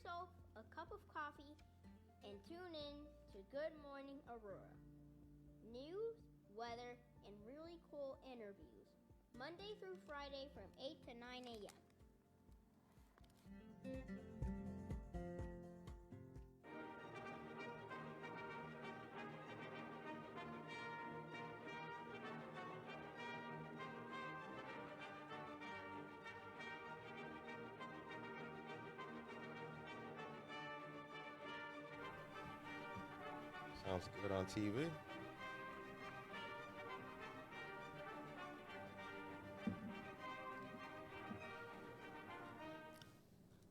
yourself a cup of coffee and tune in to Good Morning Aurora. News, weather, and really cool interviews. Monday through Friday from 8 to 9 a.m. Sounds good on TV.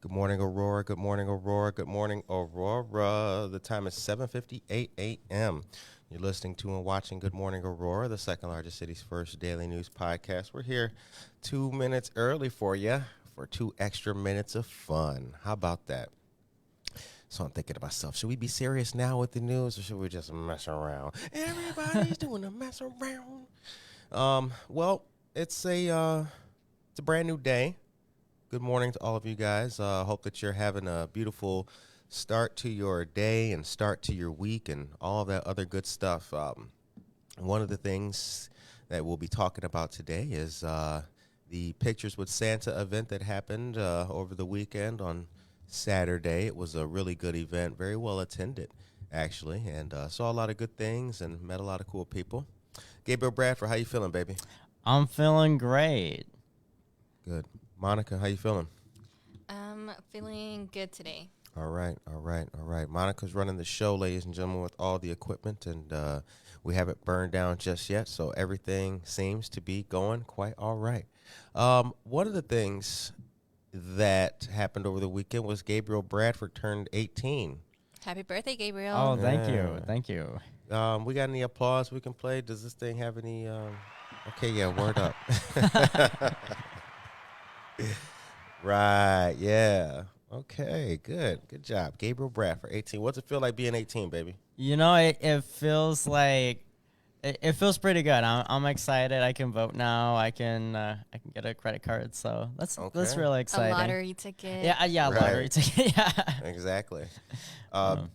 Good morning, Aurora. Good morning, Aurora. Good morning, Aurora. The time is 7:58 a.m. You're listening to and watching Good Morning Aurora, the second largest city's first daily news podcast. We're here 2 minutes early for you for 2 extra minutes of fun. How about that? So I'm thinking to myself, should we be serious now with the news or should we just mess around? Everybody's doing a mess around. Well, it's a brand new day. Good morning to all of you guys. Hope that you're having a beautiful start to your day and start to your week and all that other good stuff. One of the things that we'll be talking about today is the Pictures with Santa event that happened over the weekend on Saturday. It was a really good event, very well attended, actually, and saw a lot of good things and met a lot of cool people. Gabriel Bradford, how you feeling, baby? I'm feeling great. Good. Monica, how you feeling? I'm feeling good today. All right. Monica's running the show, ladies and gentlemen, with all the equipment, and we haven't burned down just yet, so everything seems to be going quite all right. One of the things that happened over the weekend was Gabriel Bradford turned 18. Happy birthday, Gabriel. Oh, Yeah. thank you. We got any applause we can play? Does this thing have any? Okay, yeah, word up. Right, yeah. Okay, good job, Gabriel Bradford, 18. What's it feel like being 18, baby? You know, it feels like it feels pretty good. I'm excited. I can vote now. I can get a credit card. So that's really exciting. A lottery ticket. Yeah, Right. lottery ticket. Yeah. Exactly.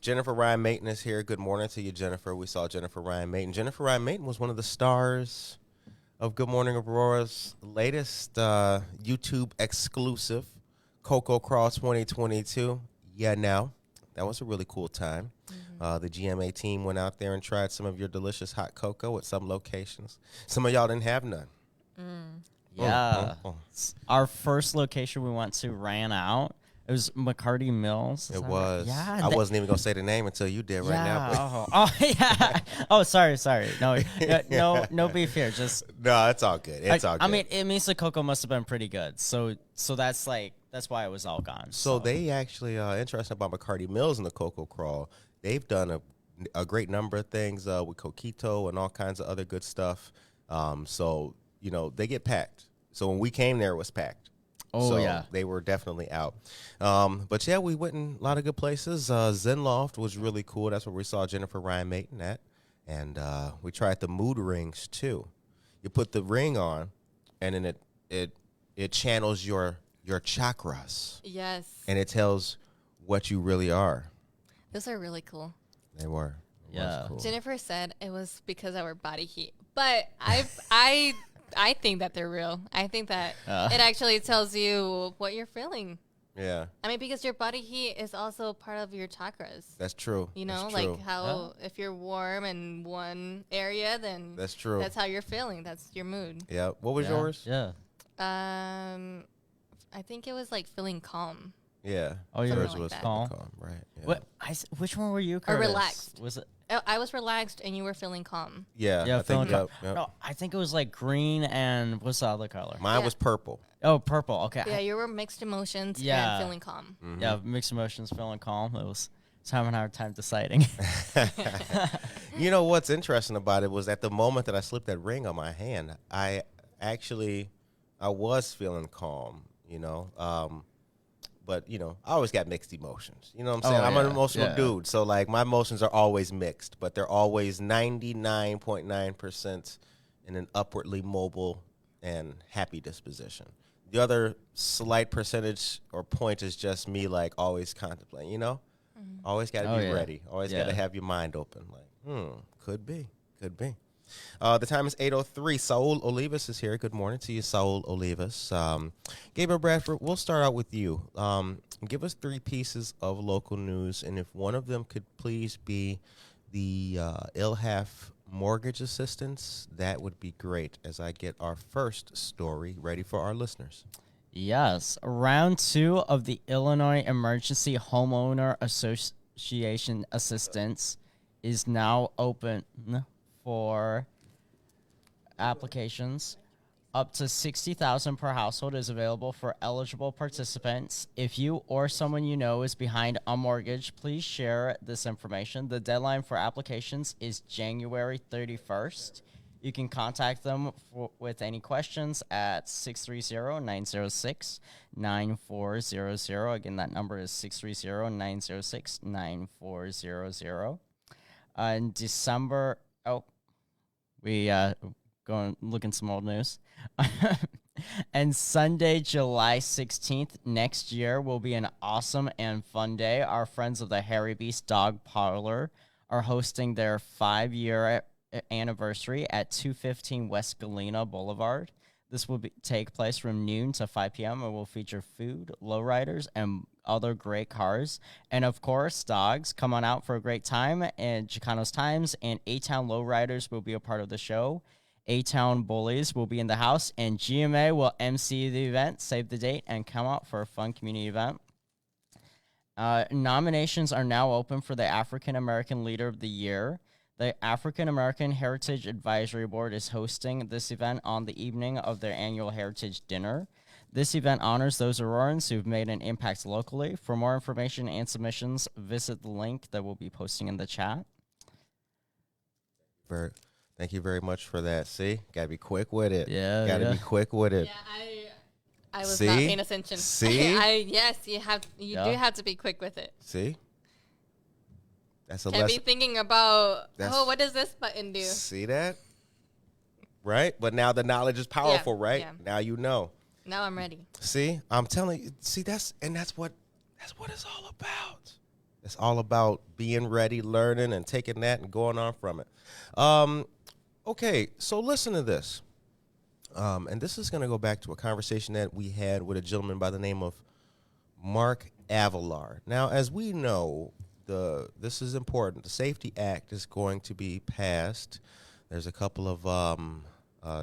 Jennifer Ryan Mayton is here. Good morning to you, Jennifer. We saw Jennifer Ryan Mayton. Jennifer Ryan Mayton was one of the stars of Good Morning Aurora's latest YouTube exclusive, Cocoa Crawl 2022. Yeah, now. That was a really cool time. The GMA team went out there and tried some of your delicious hot cocoa at some locations. Some of y'all didn't have none. Yeah. Our first location we went to ran out. It was McCarty Mills. It was. Yeah. I wasn't even going to say the name until you did right now. Yeah. Oh, sorry. No beef here. Just No, it's all good. It's all good. I mean, it means the cocoa must have been pretty good. So that's why it was all gone. So they actually, interesting about McCarty Mills and the Cocoa Crawl, they've done a great number of things with Coquito and all kinds of other good stuff. So, they get packed. So when we came there, it was packed. Oh, so yeah. They were definitely out. But, yeah, we went in a lot of good places. Zen Loft was really cool. That's where we saw Jennifer Ryan Mayton at. And we tried the mood rings, too. You put the ring on, and then it channels your chakras. Yes. And it tells what you really are. Those are really cool. They were. It was cool. Jennifer said it was because of our body heat. But I think that they're real. I think that it actually tells you what you're feeling. Yeah. I mean, because your body heat is also part of your chakras. That's true. Like how if you're warm in one area, then that's true. That's how you're feeling. That's your mood. Yeah. What was yours? Yeah. I think it was like feeling calm. Yeah. Oh, yours like was that. calm. Right. Yeah. Which one were you, Or Curtis? relaxed. Was it? I was relaxed and you were feeling calm. Yeah. Yeah, I think, feeling yep. No, I think it was like green and what's the other color? Mine was purple. Oh, purple. Okay. Yeah, you were mixed emotions Yeah. and feeling calm. Mm-hmm. Yeah, mixed emotions, feeling calm. I was having a hard time deciding. You know what's interesting about it was at the moment that I slipped that ring on my hand, I was feeling calm, But, I always got mixed emotions. You know what I'm saying? I'm an emotional dude. So, my emotions are always mixed, but they're always 99.9% in an upwardly mobile and happy disposition. The other slight percentage or point is just me, like, always contemplating, Always got to be ready. Always got to have your mind open. Like, could be. The time is 8:03. Saul Olivas is here. Good morning to you, Saul Olivas. Gabriel Bradford, we'll start out with you. Give us 3 pieces of local news, and if one of them could please be the ILHAF mortgage assistance, that would be great as I get our first story ready for our listeners. Yes. Round 2 of the Illinois Emergency Homeowner Association Assistance is now open for applications. Up to $60,000 per household is available for eligible participants. If you or someone you know is behind a mortgage, please share this information. The deadline for applications is January 31st. You can contact them with any questions at 630-906-9400. Again, that number is 630-906-9400. In December, we going looking some old news. And Sunday, July 16th next year will be an awesome and fun day. Our friends of the Harry Beast Dog Parlor are hosting their 5-year anniversary at 215 West Galena Boulevard. This will take place from noon to 5 p.m. and will feature food, lowriders, and other great cars. And, of course, dogs. Come on out for a great time. And Chicanos Times and A-Town Lowriders will be a part of the show. A-Town Bullies will be in the house, and GMA will MC the event. Save the date and come out for a fun community event. Nominations are now open for the African American Leader of the Year. The African American Heritage Advisory Board is hosting this event on the evening of their annual Heritage Dinner. This event honors those Aurorans who've made an impact locally. For more information and submissions, visit the link that we'll be posting in the chat. Thank you very much for that. See, gotta be quick with it. Yeah, gotta be quick with it. Yeah, I was not paying attention. See, yes, you do have to be quick with it. See, that's a Can't lesson. be thinking about what does this button do? See that? Right, but now the knowledge is powerful, right? Yeah. Now you know. Now I'm ready. See, I'm telling you. See, that's what it's all about. It's all about being ready, learning, and taking that and going on from it. Okay, so listen to this. And this is going to go back to a conversation that we had with a gentleman by the name of Mark Avalar. Now, as we know, this is important. The Safety Act is going to be passed. There's a couple of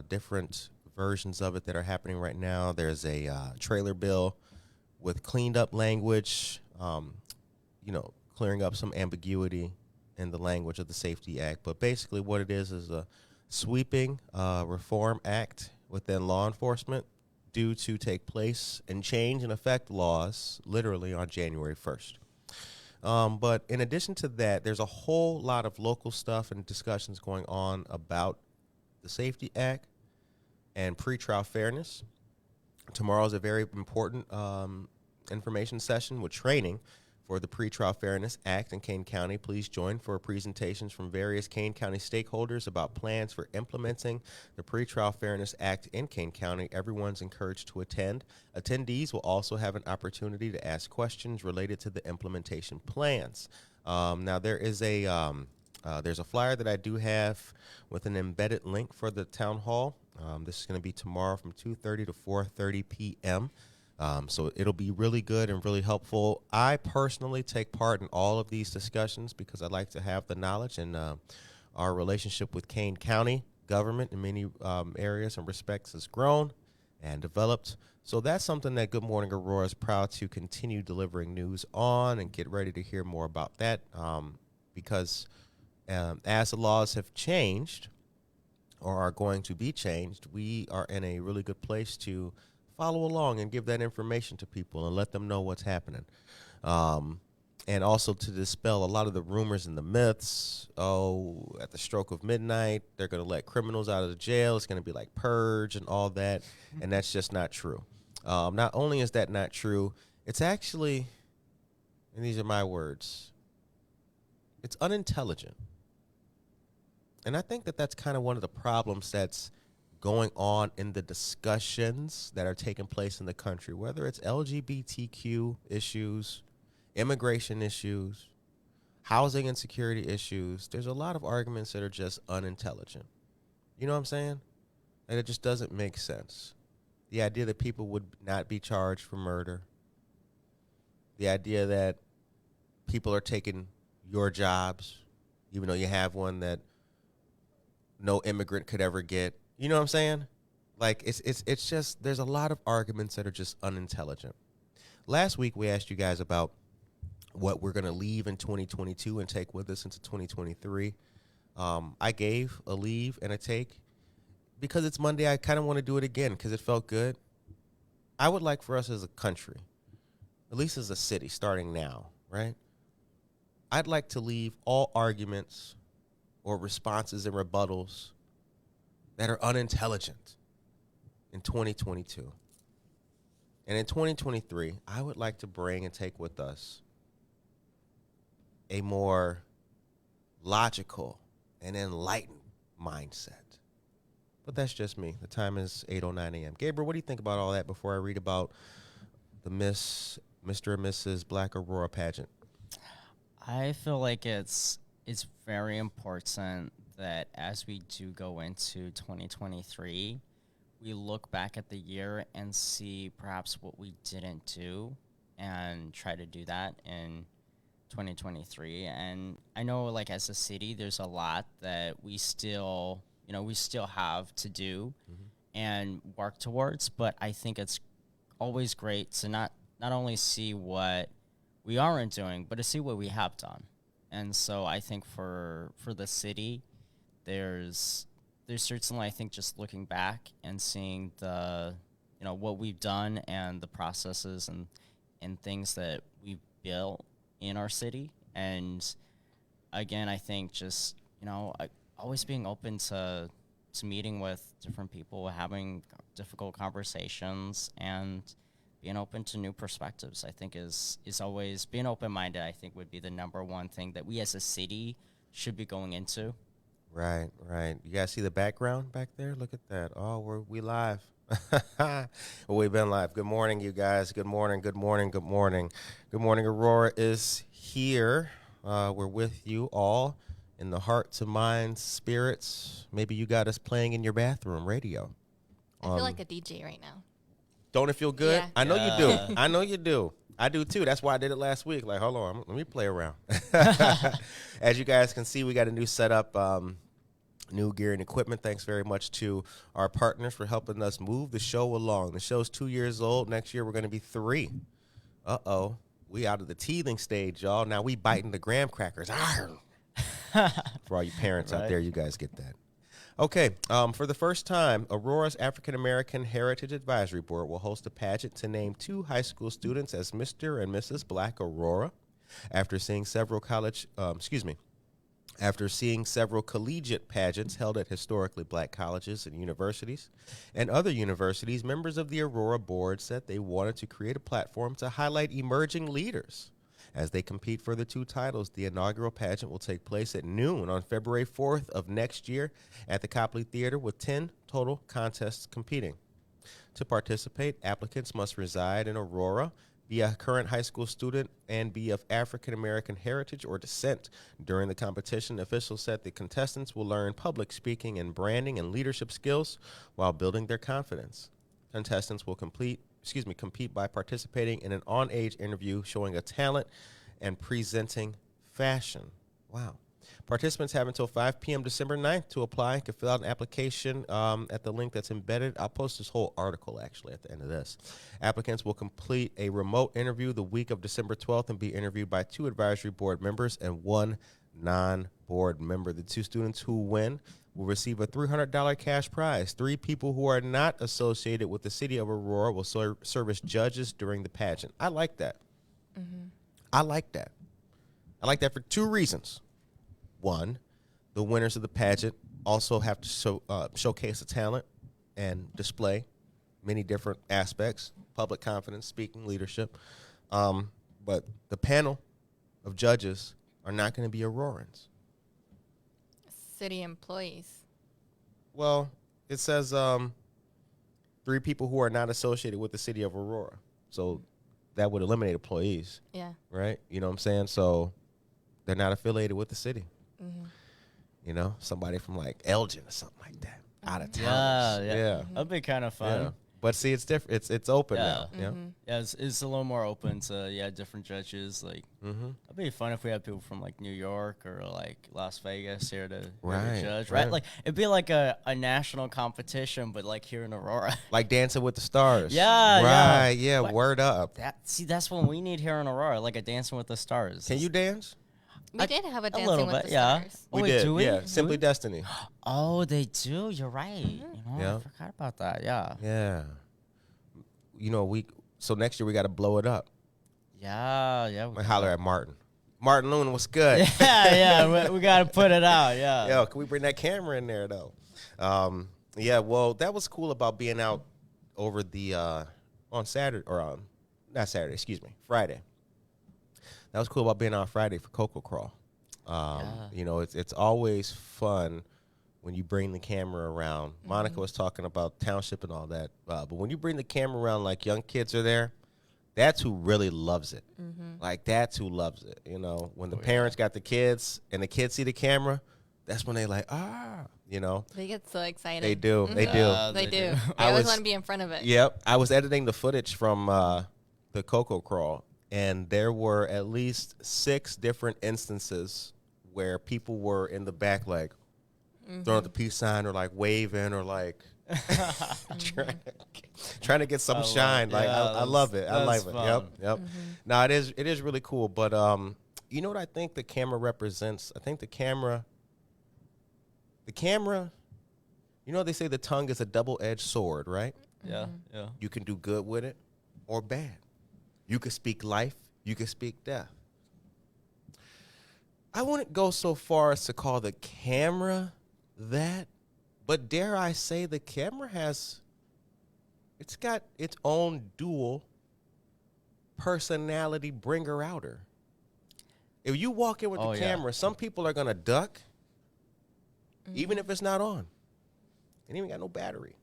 different versions of it that are happening right now. There's a trailer bill with cleaned up language, clearing up some ambiguity in the language of the Safety Act. But basically what it is a sweeping reform act within law enforcement due to take place and change and affect laws literally on January 1st. But in addition to that, there's a whole lot of local stuff and discussions going on about the Safety Act and pretrial fairness. Tomorrow is a very important information session with training for the Pretrial Fairness Act in Kane County. Please join for presentations from various Kane County stakeholders about plans for implementing the Pretrial Fairness Act in Kane County. Everyone's encouraged to attend. Attendees will also have an opportunity to ask questions related to the implementation plans. Now, there's a flyer that I do have with an embedded link for the town hall. This is going to be tomorrow from 2:30 to 4:30 p.m. So it'll be really good and really helpful. I personally take part in all of these discussions because I like to have the knowledge, and our relationship with Kane County government in many areas and respects has grown and developed. So that's something that Good Morning Aurora is proud to continue delivering news on, and get ready to hear more about that because as the laws have changed or are going to be changed, we are in a really good place to follow along and give that information to people and let them know what's happening. And also to dispel a lot of the rumors and the myths. At the stroke of midnight, they're going to let criminals out of the jail. It's going to be like Purge and all that. And that's just not true. Not only is that not true, it's actually, and these are my words, it's unintelligent. And I think that that's kind of one of the problems that's going on in the discussions that are taking place in the country, whether it's LGBTQ issues, immigration issues, housing and security issues, there's a lot of arguments that are just unintelligent. You know what I'm saying? And it just doesn't make sense. The idea that people would not be charged for murder, the idea that people are taking your jobs, even though you have one that no immigrant could ever get. You know what I'm saying? Like, it's just, there's a lot of arguments that are just unintelligent. Last week, we asked you guys about what we're going to leave in 2022 and take with us into 2023. I gave a leave and a take. Because it's Monday, I kind of want to do it again because it felt good. I would like for us as a country, at least as a city, starting now, right? I'd like to leave all arguments or responses and rebuttals that are unintelligent in 2022. And in 2023, I would like to bring and take with us a more logical and enlightened mindset. But that's just me. The time is 8:09 a.m. Gabriel, what do you think about all that before I read about the Mr. and Mrs. Black Aurora pageant? I feel like it's very important that as we do go into 2023, we look back at the year and see perhaps what we didn't do and try to do that in 2023. And I know, like, as a city, there's a lot that we still have to do and work towards, but I think it's always great to not only see what we aren't doing, but to see what we have done. And so I think for the city, there's certainly, I think, just looking back and seeing the, what we've done and the processes and things that we've built in our city. And again, I think just, always being open to meeting with different people, having difficult conversations, and being open to new perspectives, I think is always being open-minded, I think would be the number one thing that we as a city should be going into. Right. You guys see the background back there? Look at that. Oh, we live. Well, we've been live. Good morning, you guys. Good morning. Good morning. Aurora is here. We're with you all in the hearts and minds, spirits. Maybe you got us playing in your bathroom radio. I feel like a DJ right now. Don't it feel good? Yeah. I know you do. I know you do. I do too. That's why I did it last week. Like, hold on, let me play around. As you guys can see, we got a new setup, new gear and equipment. Thanks very much to our partners for helping us move the show along. The show's 2 years old. Next year, we're going to be 3. Uh-oh. We out of the teething stage, y'all. Now we biting the graham crackers. For all you parents out there, you guys get that. Okay, for the first time, Aurora's African American Heritage Advisory Board will host a pageant to name 2 high school students as Mr. and Mrs. Black Aurora. After seeing several collegiate pageants held at historically black colleges and universities and other universities, members of the Aurora board said they wanted to create a platform to highlight emerging leaders. As they compete for the 2 titles, the inaugural pageant will take place at noon on February 4th of next year at the Copley Theater with 10 total contests competing. To participate, applicants must reside in Aurora, be a current high school student, and be of African American heritage or descent. During the competition, officials said the contestants will learn public speaking and branding and leadership skills while building their confidence. Contestants will compete by participating in an on-age interview showing a talent and presenting fashion. Wow. Participants have until 5 p.m. December 9th to apply. You can fill out an application at the link that's embedded. I'll post this whole article, actually, at the end of this. Applicants will complete a remote interview the week of December 12th and be interviewed by 2 advisory board members and 1 non-board member. The 2 students who win will receive a $300 cash prize. 3 people who are not associated with the city of Aurora will serve as judges during the pageant. I like that. Mm-hmm. I like that. I like that for 2 reasons. 1, the winners of the pageant also have to showcase a talent and display many different aspects, public confidence, speaking, leadership. But the panel of judges are not going to be Aurorans. City employees. Well, It says 3 people who are not associated with the city of Aurora. So that would eliminate employees. Yeah. Right? You know what I'm saying? So they're not affiliated with the city. Mm-hmm. You know, somebody from like Elgin or something like that. Out of town. Yeah. That'd be kind of fun. Yeah. But see, it's different. It's open Yeah. now. Yeah. Yeah, it's a little more open to different judges. Like, it'd be fun if we had people from like New York or like Las Vegas here to judge, right? Like, it'd be like a national competition, but like here in Aurora. Like Dancing with the Stars. Yeah, right. Yeah. What? Word up. That's what we need here in Aurora, like a Dancing with the Stars. Can you dance? We did have a a Dancing little with bit, the yeah. Stars. Oh, We wait, did. do we? Yeah. Do Simply we? Destiny. Oh, they do. You're right. You know, Yeah. I forgot about that. Yeah. Yeah. You know, so next year we got to blow it up. Yeah. I holler at Martin. Martin Luna, what's good? Yeah. We got to put it out. Yeah. Yo, can we bring that camera in there though? Yeah. Well, that was cool about being out over the on Saturday or not Saturday. Excuse me, Friday. That was cool about being out Friday for Coco Crawl. You know, it's always fun when you bring the camera around. Monica was talking about township and all that, but when you bring the camera around, like young kids are there, that's who really loves it. Like that's who loves it. You know, when the parents got the kids and the kids see the camera, that's when they like you know. They get so excited. They do. They do. They do. They I always was- want to be in front of it. Yep. I was editing the footage from the Coco Crawl, and there were at least 6 different instances where people were in the back, like throwing up the peace sign or like waving or like trying to get some shine. Like I love it. I love it. fun. Yep. No, it is really cool. But you know what I think the camera represents? I think the camera. You know they say the tongue is a double-edged sword, right? Yeah. You can do good with it or bad. You can speak life. You can speak death. I wouldn't go so far as to call the camera that, but dare I say the camera it's got its own dual personality bringer-outer. If you walk in with the camera, some people are going to duck, even if it's not on. It ain't even got no battery.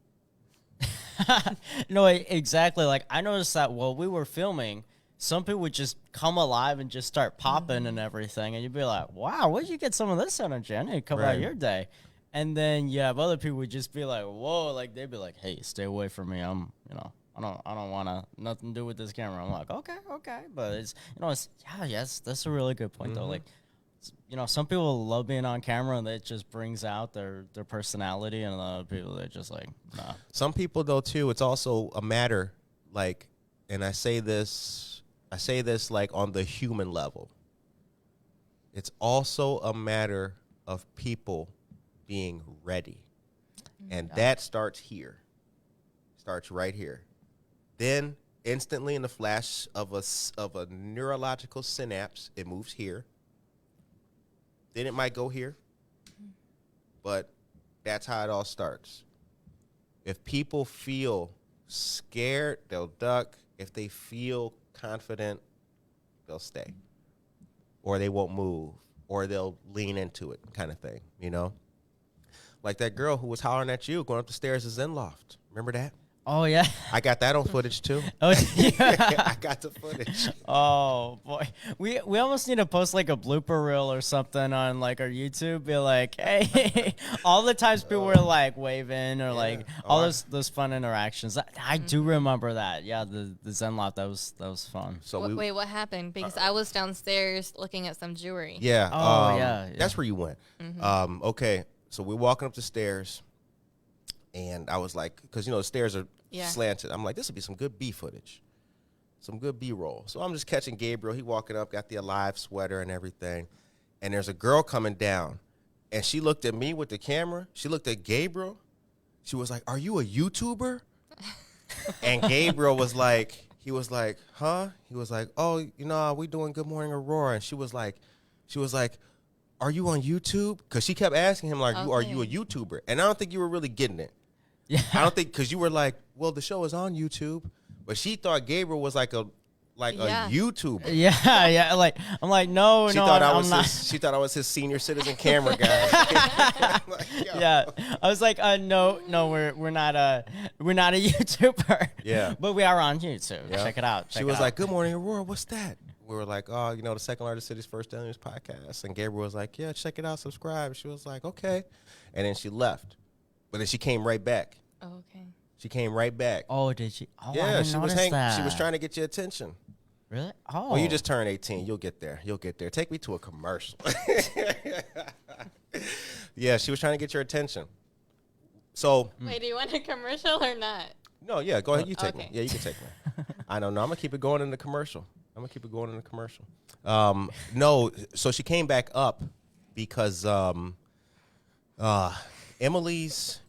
No, exactly. Like, I noticed that while we were filming, some people would just come alive and just start popping and everything, and you'd be like, "Wow, where'd you get some of this energy? I need to come out your day." And then you have other people would just be like, "Whoa!" Like they'd be like, "Hey, stay away from me. I don't want to nothing to do with this camera." I'm like, "Okay," but it's that's a really good point though. Like, some people love being on camera and it just brings out their personality, and other people they're just like, nah. Some people though too, it's also a matter like, and I say this like on the human level. It's also a matter of people being ready. And that starts here. Starts right here. Then instantly in the flash of a neurological synapse, it moves here. Then it might go here. But that's how it all starts. If people feel scared, they'll duck. If they feel confident, they'll stay. Or they won't move. Or they'll lean into it, kind of thing, you know? Like that girl who was hollering at you going up the stairs to Zen Loft. Remember that? Oh yeah. I got that on footage too. Oh yeah. I got the footage. Oh boy, we almost need to post like a blooper reel or something on like our YouTube. Be like, hey, all the times people were like waving or like all those fun interactions. I do remember that. Yeah, the Zen Loft, that was fun. So Wait, what happened? Because I was downstairs looking at some jewelry. Yeah. Yeah. That's where you went. Okay. So we're walking up the stairs, and I was like, because the stairs are slanted. I'm like, this would be some good B footage, some good B-roll. So I'm just catching Gabriel. He walking up, got the Alive sweater and everything, and there's a girl coming down, and she looked at me with the camera. She looked at Gabriel. She was like, "Are you a YouTuber?" And Gabriel was like, huh? He was like, "Oh, we doing Good Morning Aurora," and she was like, "Are you on YouTube?" Because she kept asking him, like, "Are you a YouTuber?" And I don't think you were really getting it. Yeah. I don't think, because you were like, "Well, the show is on YouTube." But she thought Gabriel was like like Yeah. a YouTuber. Yeah. Like I'm like, no, She no, thought I I'm was not. she thought I was his senior citizen camera guy. Like, yo. Yeah, I was like, no, we're not a YouTuber. Yeah. but we are on YouTube. Yeah. Check it out. She was like, "Good morning, Aurora. What's that?" We were like, "Oh, the second largest city's first daily news podcast." And Gabriel was like, "Yeah, check it out, subscribe." She was like, "Okay," and then she left, but then she came right back. Oh, okay. She came right back. oh, did she? Oh, I Yeah, didn't she was notice that. She was trying to get your attention. Really? Oh, Well, you just turned 18. You'll get there. Take me to a commercial. Yeah, she was trying to get your attention. So Wait, do you want a commercial or not? no, yeah, go ahead. You take me. Okay. Yeah, you can take me. I don't know. I'm gonna keep it going in the commercial. No, so she came back up because Emily's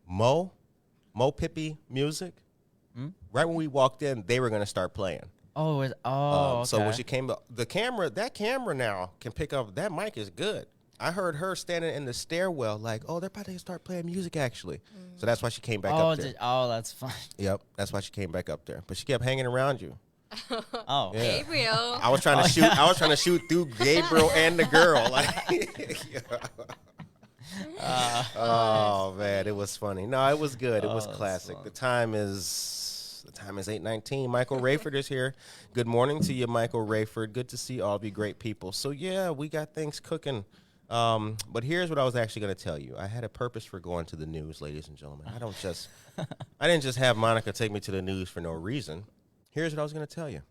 Mo Pippi music. Right when we walked in, they were gonna start playing. Oh, okay. So when she came up, that camera now can pick up. That mic is good. I heard her standing in the stairwell like, oh, they're about to start playing music actually. So that's why she came back up there. That's fine. Yep, that's why she came back up there. But she kept hanging around you. Oh, Yeah. Gabriel. I was trying to shoot. I was trying to shoot through Gabriel and the girl. Like, oh man, it was funny. No, it was good. It was that's classic. fun. The time is 8:19. Michael Rayford is here. Good morning to you, Michael Rayford. Good to see all of you great people. So yeah, we got things cooking. But here's what I was actually going to tell you. I had a purpose for going to the news, ladies and gentlemen. I didn't just have Monica take me to the news for no reason. Here's what I was going to tell you.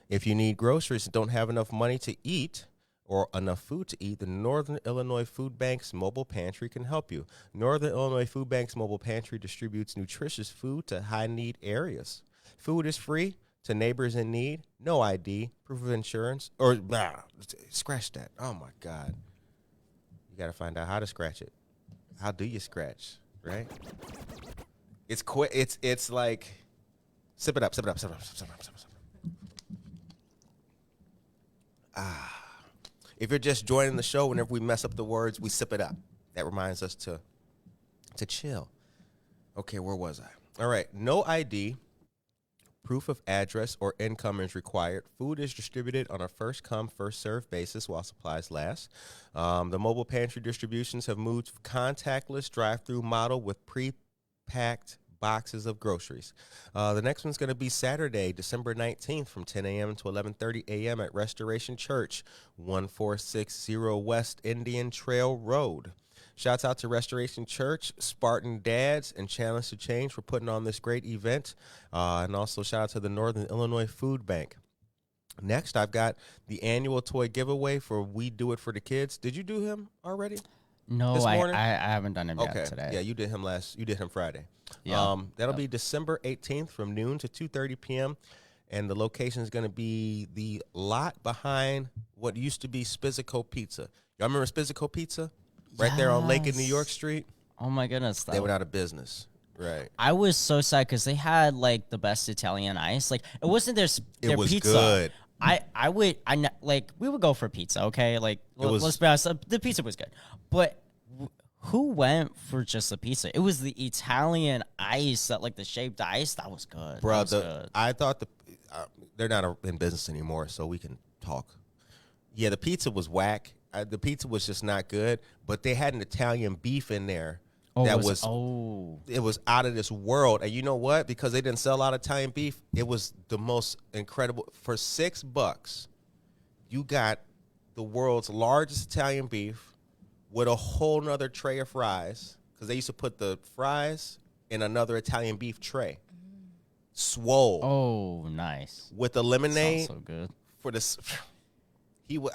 If you need groceries and don't have enough money to eat or enough food to eat, the Northern Illinois Food Bank's mobile pantry can help you. Northern Illinois Food Bank's mobile pantry distributes nutritious food to high-need areas. Food is free to neighbors in need, no ID, proof of insurance, or scratch that. Oh my God. You got to find out how to scratch it. How do you scratch, right? It's quick. It's like, sip it up. If you're just joining the show, whenever we mess up the words, we sip it up. That reminds us to chill. Okay, where was I? All right, no ID. Proof of address or income is required. Food is distributed on a first-come, first-served basis while supplies last. The mobile pantry distributions have moved to contactless drive-through model with pre-packed boxes of groceries. The next one's going to be Saturday, December 19th from 10 a.m. to 11:30 a.m. at Restoration Church, 1460 West Indian Trail Road. Shouts out to Restoration Church, Spartan Dads, and Challenge to Change for putting on this great event. And also shout out to the Northern Illinois Food Bank. Next, I've got the annual toy giveaway for We Do It for the Kids. Did you do him already? no, This I morning? haven't done it Okay. yet today. Yeah, you did him Friday. Yeah. That'll be December 18th from noon to 2:30 p.m. And the location is going to be the lot behind what used to be Spizzico Pizza. Y'all remember Spizzico Pizza? Right there on Lake in New York Street. Oh my goodness, They went out of business. Right. I was so sad because they had like the best Italian ice. Like it wasn't their was pizza. good. We would go for pizza. Okay, like was- let's be honest, the pizza was good, but who went for just the pizza? It was the Italian ice, that like the shaped ice. That was good. Bro, That was good. I thought they're not in business anymore, so we can talk. Yeah, the pizza was whack. The pizza was just not good, but they had an Italian beef in there that was it was out of this world. And you know what? Because they didn't sell a lot of Italian beef, it was the most incredible. For $6, you got the world's largest Italian beef with a whole nother tray of fries, because they used to put the fries in another Italian beef tray. Swole. Oh, nice. With the lemonade Sounds so good. for this.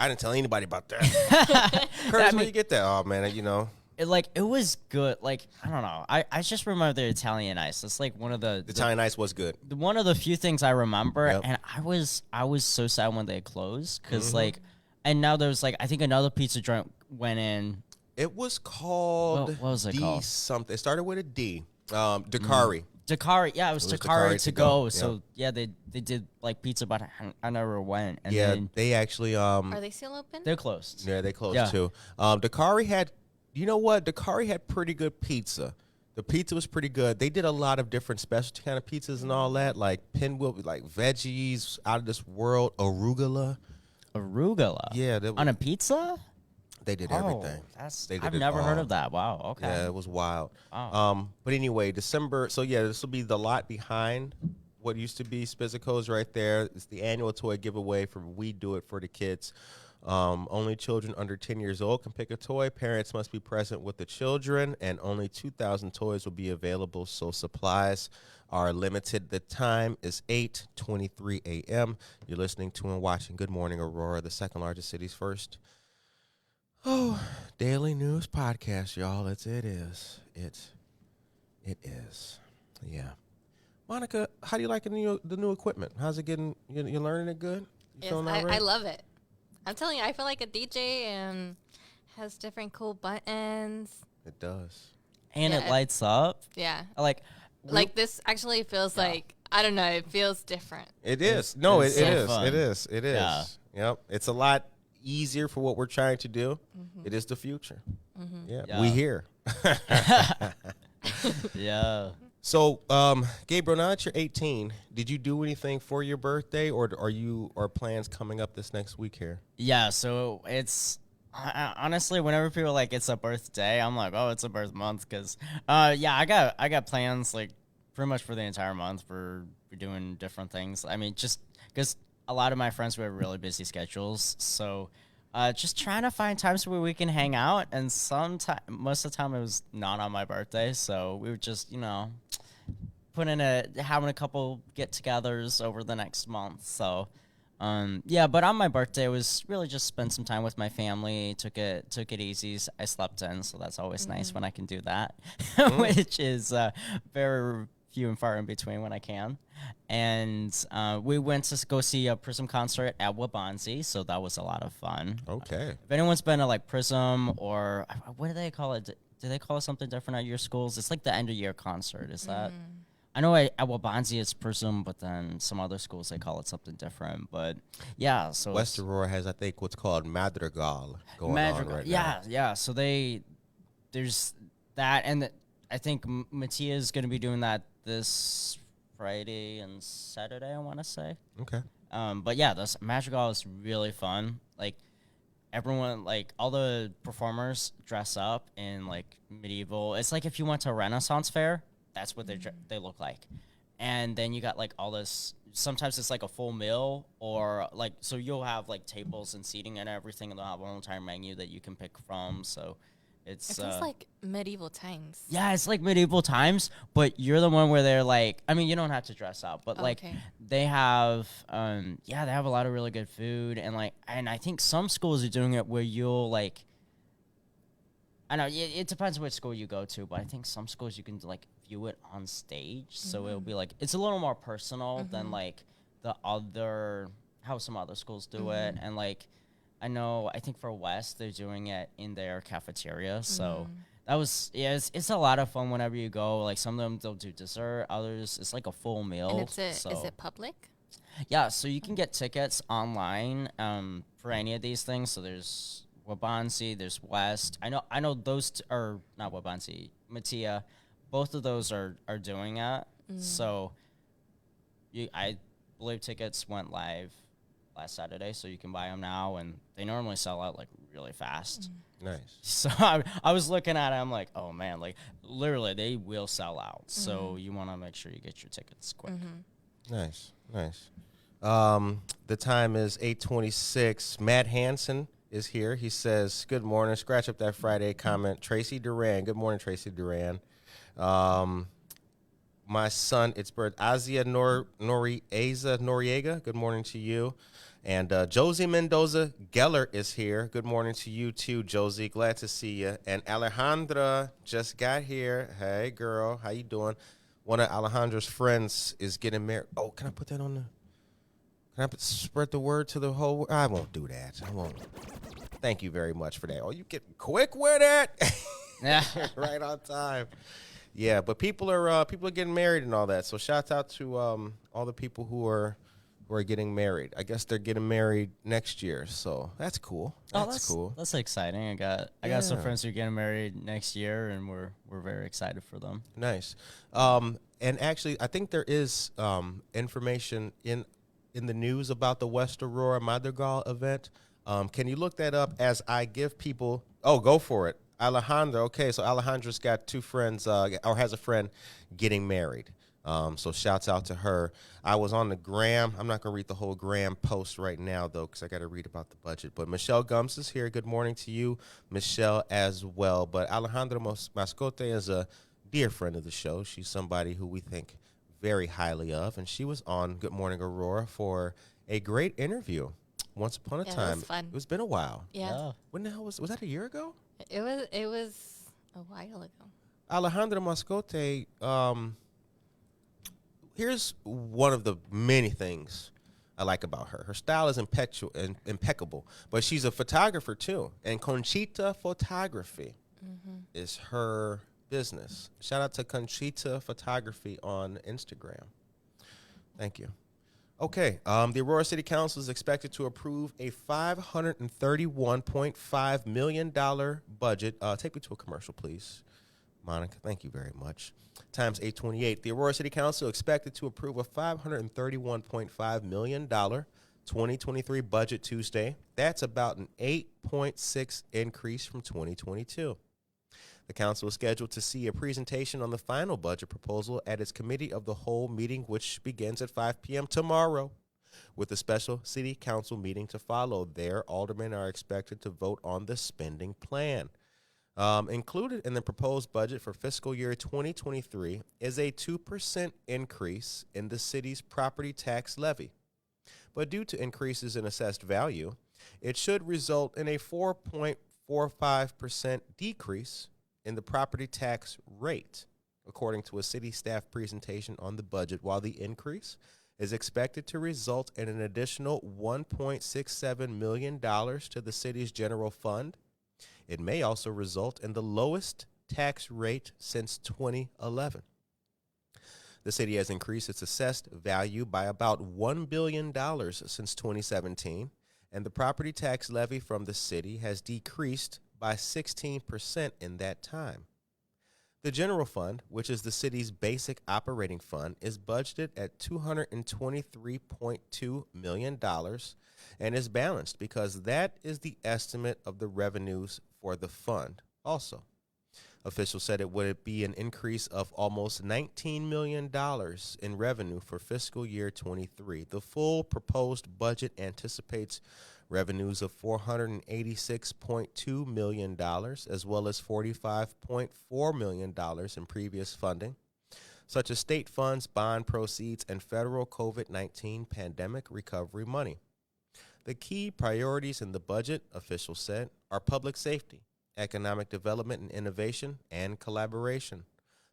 I didn't tell anybody about that. Curtis, where you get that? Oh man, It was good. Like I don't know. I just remember the Italian ice. It's like one of the Italian ice was good. one of the few things I remember, Yep. and I was so sad when they closed because and now there's I think another pizza joint went in. It was called What was it D called? something. It started with a D. Dakari. Dakari, yeah, it was was Dakari Dakari to go. So yeah, they did pizza, but I never went. And Yeah, then they actually Are they still open? they're closed. yeah, they closed Yeah. too. Dakari had, you know what? Dakari had pretty good pizza. The pizza was pretty good. They did a lot of different specialty kind of pizzas and all that, like pinwheel, like veggies, out of this world, arugula. Arugula? Yeah. On a pizza? They did everything. I've never heard of that. Wow. Okay. Yeah, it was wild. Wow. But anyway, December. So yeah, this will be the lot behind what used to be Spizzico's right there. It's the annual toy giveaway from We Do It for the Kids. Only children under 10 years old can pick a toy. Parents must be present with the children, and only 2,000 toys will be available, so supplies are limited. The time is 8:23 a.m. You're listening to and watching Good Morning Aurora, the second largest city's first daily news podcast, y'all. It is. Yeah. Monica, how do you like the new equipment? How's it getting? You learning it good? Yes, I love it. I'm telling you, I feel like a DJ and has different cool buttons. It does. And it lights up. Yeah. Like this actually feels like, I don't know, it feels different. It is. No, it so is. fun. It is. It is. Yeah. Yep. It's a lot easier for what we're trying to do. It is the future. Yeah. We here. Yeah. So, Gabriel, now that you're 18, did you do anything for your birthday, or are plans coming up this next week here? Yeah, so it's honestly, whenever people are like it's a birthday, I'm like, oh, it's a birth month, because I got plans like pretty much for the entire month for doing different things. I mean, just because a lot of my friends, we have really busy schedules, so just trying to find times where we can hang out, and most of the time it was not on my birthday, so we would just having a couple get-togethers over the next month. So but on my birthday it was really just spend some time with my family, took it easy. I slept in, so that's always nice when I can do that, which is very few and far in between when I can. And we went to go see a Prism concert at Wabanzi, so that was a lot of fun. Okay. If anyone's been to like Prism, or what do they call it? Do they call it something different at your schools? It's like the end of year concert. Is that? I know at Wabanzi it's Prism, but then some other schools they call it something different. But yeah, so West Aurora has, I think, what's called Madrigal going on right now. Yeah. So there's that, and I think Mattia is going to be doing that this Friday and Saturday, I want to say. Okay. But yeah, this Madrigal is really fun. Like everyone, like all the performers dress up in like medieval. It's like if you went to a Renaissance fair, that's what they look like. And then you got like all this. Sometimes it's like a full meal, or like so you'll have like tables and seating and everything, and they'll have an entire menu that you can pick from. So it feels like medieval times. Yeah, it's like medieval times, but you're the one where they're like, I mean, you don't have to dress up, but like they have, they have a lot of really good food, and I think some schools are doing it where you'll like, I know it depends which school you go to, but I think some schools you can like view it on stage, so it'll be like it's a little more personal than like how some other schools do it, and like. I think for West, they're doing it in their cafeteria. So that was, it's a lot of fun whenever you go. Like some of them, they'll do dessert. Others, it's like a full meal. And is it public? Yeah, so you can get tickets online for any of these things. So there's Wabanzi, there's West. I know those are not Wabanzi, Mattia. Both of those are doing it. So I believe tickets went live last Saturday, so you can buy them now, and they normally sell out like really fast. Nice. So I was looking at it, I'm like, oh man, like literally they will sell out. So you want to make sure you get your tickets quick. Nice. The time is 8:26. Matt Hansen is here. He says, good morning. Scratch up that Friday comment. Tracy Duran. Good morning, Tracy Duran. My son, it's birth Azia Noriega. Good morning to you. And Josie Mendoza Geller is here. Good morning to you too, Josie. Glad to see you. And Alejandra just got here. Hey, girl. How you doing? One of Alejandra's friends is getting married. Oh, can I put that on the... Can I spread the word to the whole... I won't do that. I won't. Thank you very much for that. Oh, you get quick with it? Yeah. Right on time. Yeah, but people are getting married and all that. So shout out to all the people who are who are getting married. I guess they're getting married next year, so that's cool. That's cool. That's exciting. I got some friends who are getting married next year, and we're very excited for them. Nice. And actually, I think there is information in the news about the West Aurora Madrigal event. Can you look that up as I give people? Oh, go for it. Alejandra. Okay, so Alejandra's got two friends, or has a friend getting married. So shouts out to her. I was on the gram. I'm not going to read the whole gram post right now, though, because I got to read about the budget. But Michelle Gums is here. Good morning to you, Michelle, as well. But Alejandra Mascote is a dear friend of the show. She's somebody who we think very highly of, and she was on Good Morning Aurora for a great interview once upon a time. It was fun. It's been a while. Yeah. When the hell was that, a year ago? It was a while ago. Alejandra Mascote, here's one of the many things I like about her. Her style is impeccable, but she's a photographer too. And Conchita Photography is her business. Shout out to Conchita Photography on Instagram. Thank you. Okay, the Aurora City Council is expected to approve a $531.5 million budget. Take me to a commercial, please. Monica, thank you very much. Times 828. The Aurora City Council expected to approve a $531.5 million 2023 budget Tuesday. That's about an 8.6 increase from 2022. The council is scheduled to see a presentation on the final budget proposal at its Committee of the Whole meeting, which begins at 5 p.m. tomorrow, with a special city council meeting to follow. There, aldermen are expected to vote on the spending plan. Included in the proposed budget for fiscal year 2023 is a 2% increase in the city's property tax levy. But due to increases in assessed value, it should result in a 4.45% decrease in the property tax rate, according to a city staff presentation on the budget, while the increase is expected to result in an additional $1.67 million to the city's general fund. It may also result in the lowest tax rate since 2011. The city has increased its assessed value by about $1 billion since 2017, and the property tax levy from the city has decreased by 16% in that time. The general fund, which is the city's basic operating fund, is budgeted at $223.2 million and is balanced because that is the estimate of the revenues for the fund also. Officials said it would be an increase of almost $19 million in revenue for fiscal year 23. The full proposed budget anticipates revenues of $486.2 million, as well as $45.4 million in previous funding, such as state funds, bond proceeds, and federal COVID-19 pandemic recovery money. The key priorities in the budget, officials said, are public safety, economic development and innovation, and collaboration.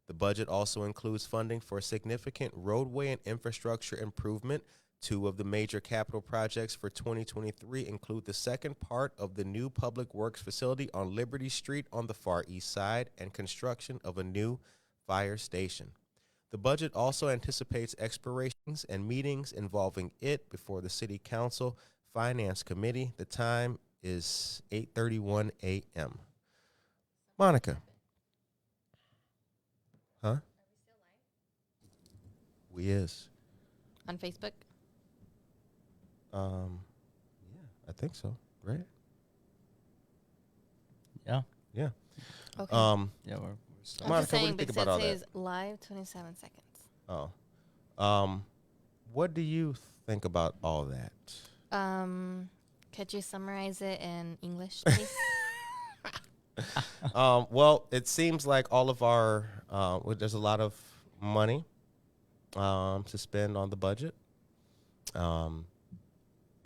The budget also includes funding for significant roadway and infrastructure improvement. Two of the major capital projects for 2023 include the second part of the new public works facility on Liberty Street on the far east side and construction of a new fire station. The budget also anticipates expirations and meetings involving it before the City Council Finance Committee. The time is 8:31 a.m. Monica. Huh? We is. On Facebook? Yeah, I think so, right? Yeah. Yeah. Okay. Yeah, we're I'm Monica, just saying, what do you think because about all it that? says live 27 seconds. Oh. What do you think about all that? Could you summarize it in English, please? Well, it seems like all of our, there's a lot of money to spend on the budget.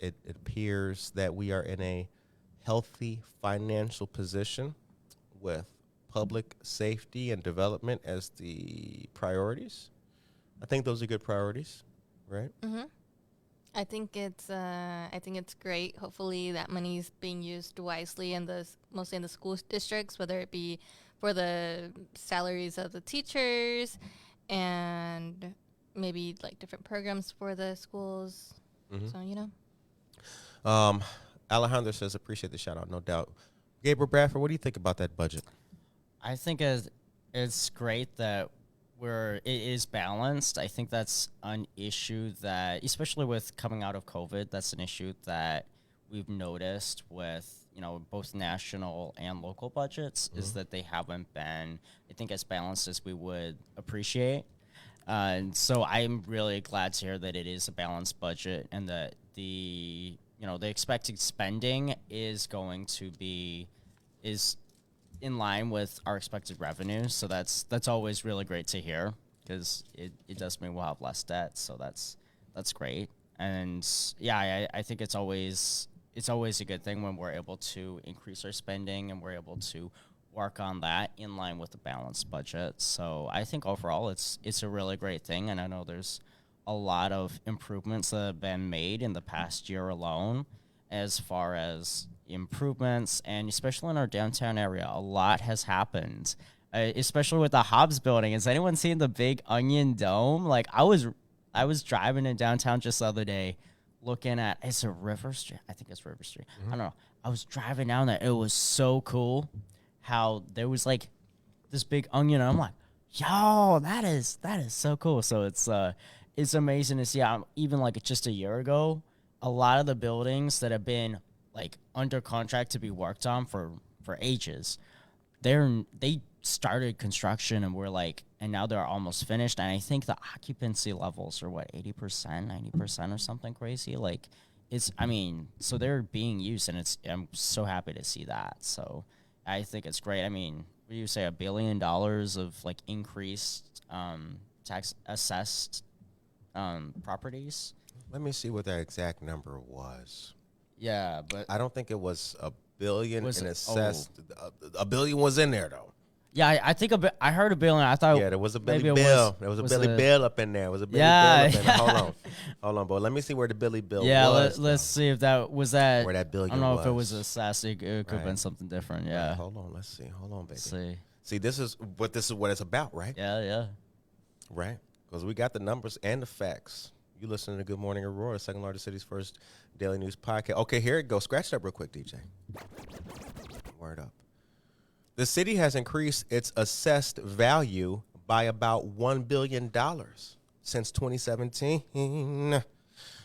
It appears that we are in a healthy financial position with public safety and development as the priorities. I think those are good priorities, right? Mm-hmm. I think it's great. Hopefully, that money is being used wisely mostly in the school districts, whether it be for the salaries of the teachers and maybe like different programs for the schools. Mhm. So, you know. Alejandro says, appreciate the shout out, no doubt. Gabriel Bradford, what do you think about that budget? I think it's great that it is balanced. I think that's an issue that, especially with coming out of COVID, that's an issue that we've noticed with, both national and local budgets, is that they haven't been, I think, as balanced as we would appreciate. And so I'm really glad to hear that it is a balanced budget, and that the expected spending is going to be is in line with our expected revenue. So that's always really great to hear, because it does mean we'll have less debt. So that's great. And yeah, I think it's always a good thing when we're able to increase our spending and we're able to work on that in line with the balanced budget. So I think overall it's a really great thing. And I know there's a lot of improvements that have been made in the past year alone, as far as improvements, and especially in our downtown area, a lot has happened, especially with the Hobbs building. Has anyone seen the big onion dome? Like, I was driving in downtown just the other day, looking at, it's a River Street. I think it's River Street. I don't know. I was driving down there. It was so cool how there was like this big onion. And I'm like, yo, that is so cool. So it's amazing to see how, even like just a year ago, a lot of the buildings that have been like under contract to be worked on for ages, they started construction and now they're almost finished. And I think the occupancy levels are 80%, 90% or something crazy. Like, so they're being used, and I'm so happy to see that. So I think it's great. I mean, what do you say, $1 billion of like increased tax assessed properties? Let me see what that exact number was. Yeah, but I don't think it was $1 billion Was in it? assessed. $1 billion was in there, though. yeah, I think I heard $1 billion. I thought Yeah, there was a Billy maybe it Bill. There was a Billy Bill up in there. It was a Billy Bill up in there. Hold on, boy. Let me see where the Billy Bill was. Let's see if that was that. Where that billion I don't know was. if it was assessed. It could have been something different. Yeah. Right, hold on. Let's see. Hold on, baby. Let's see. See, this is what it's about, right? Yeah. Right? Because we got the numbers and the facts. You listening to Good Morning Aurora, second largest city's first daily news podcast. Okay, here it goes. Scratch it up real quick, DJ. Word up. The city has increased its assessed value by about $1 billion since 2017.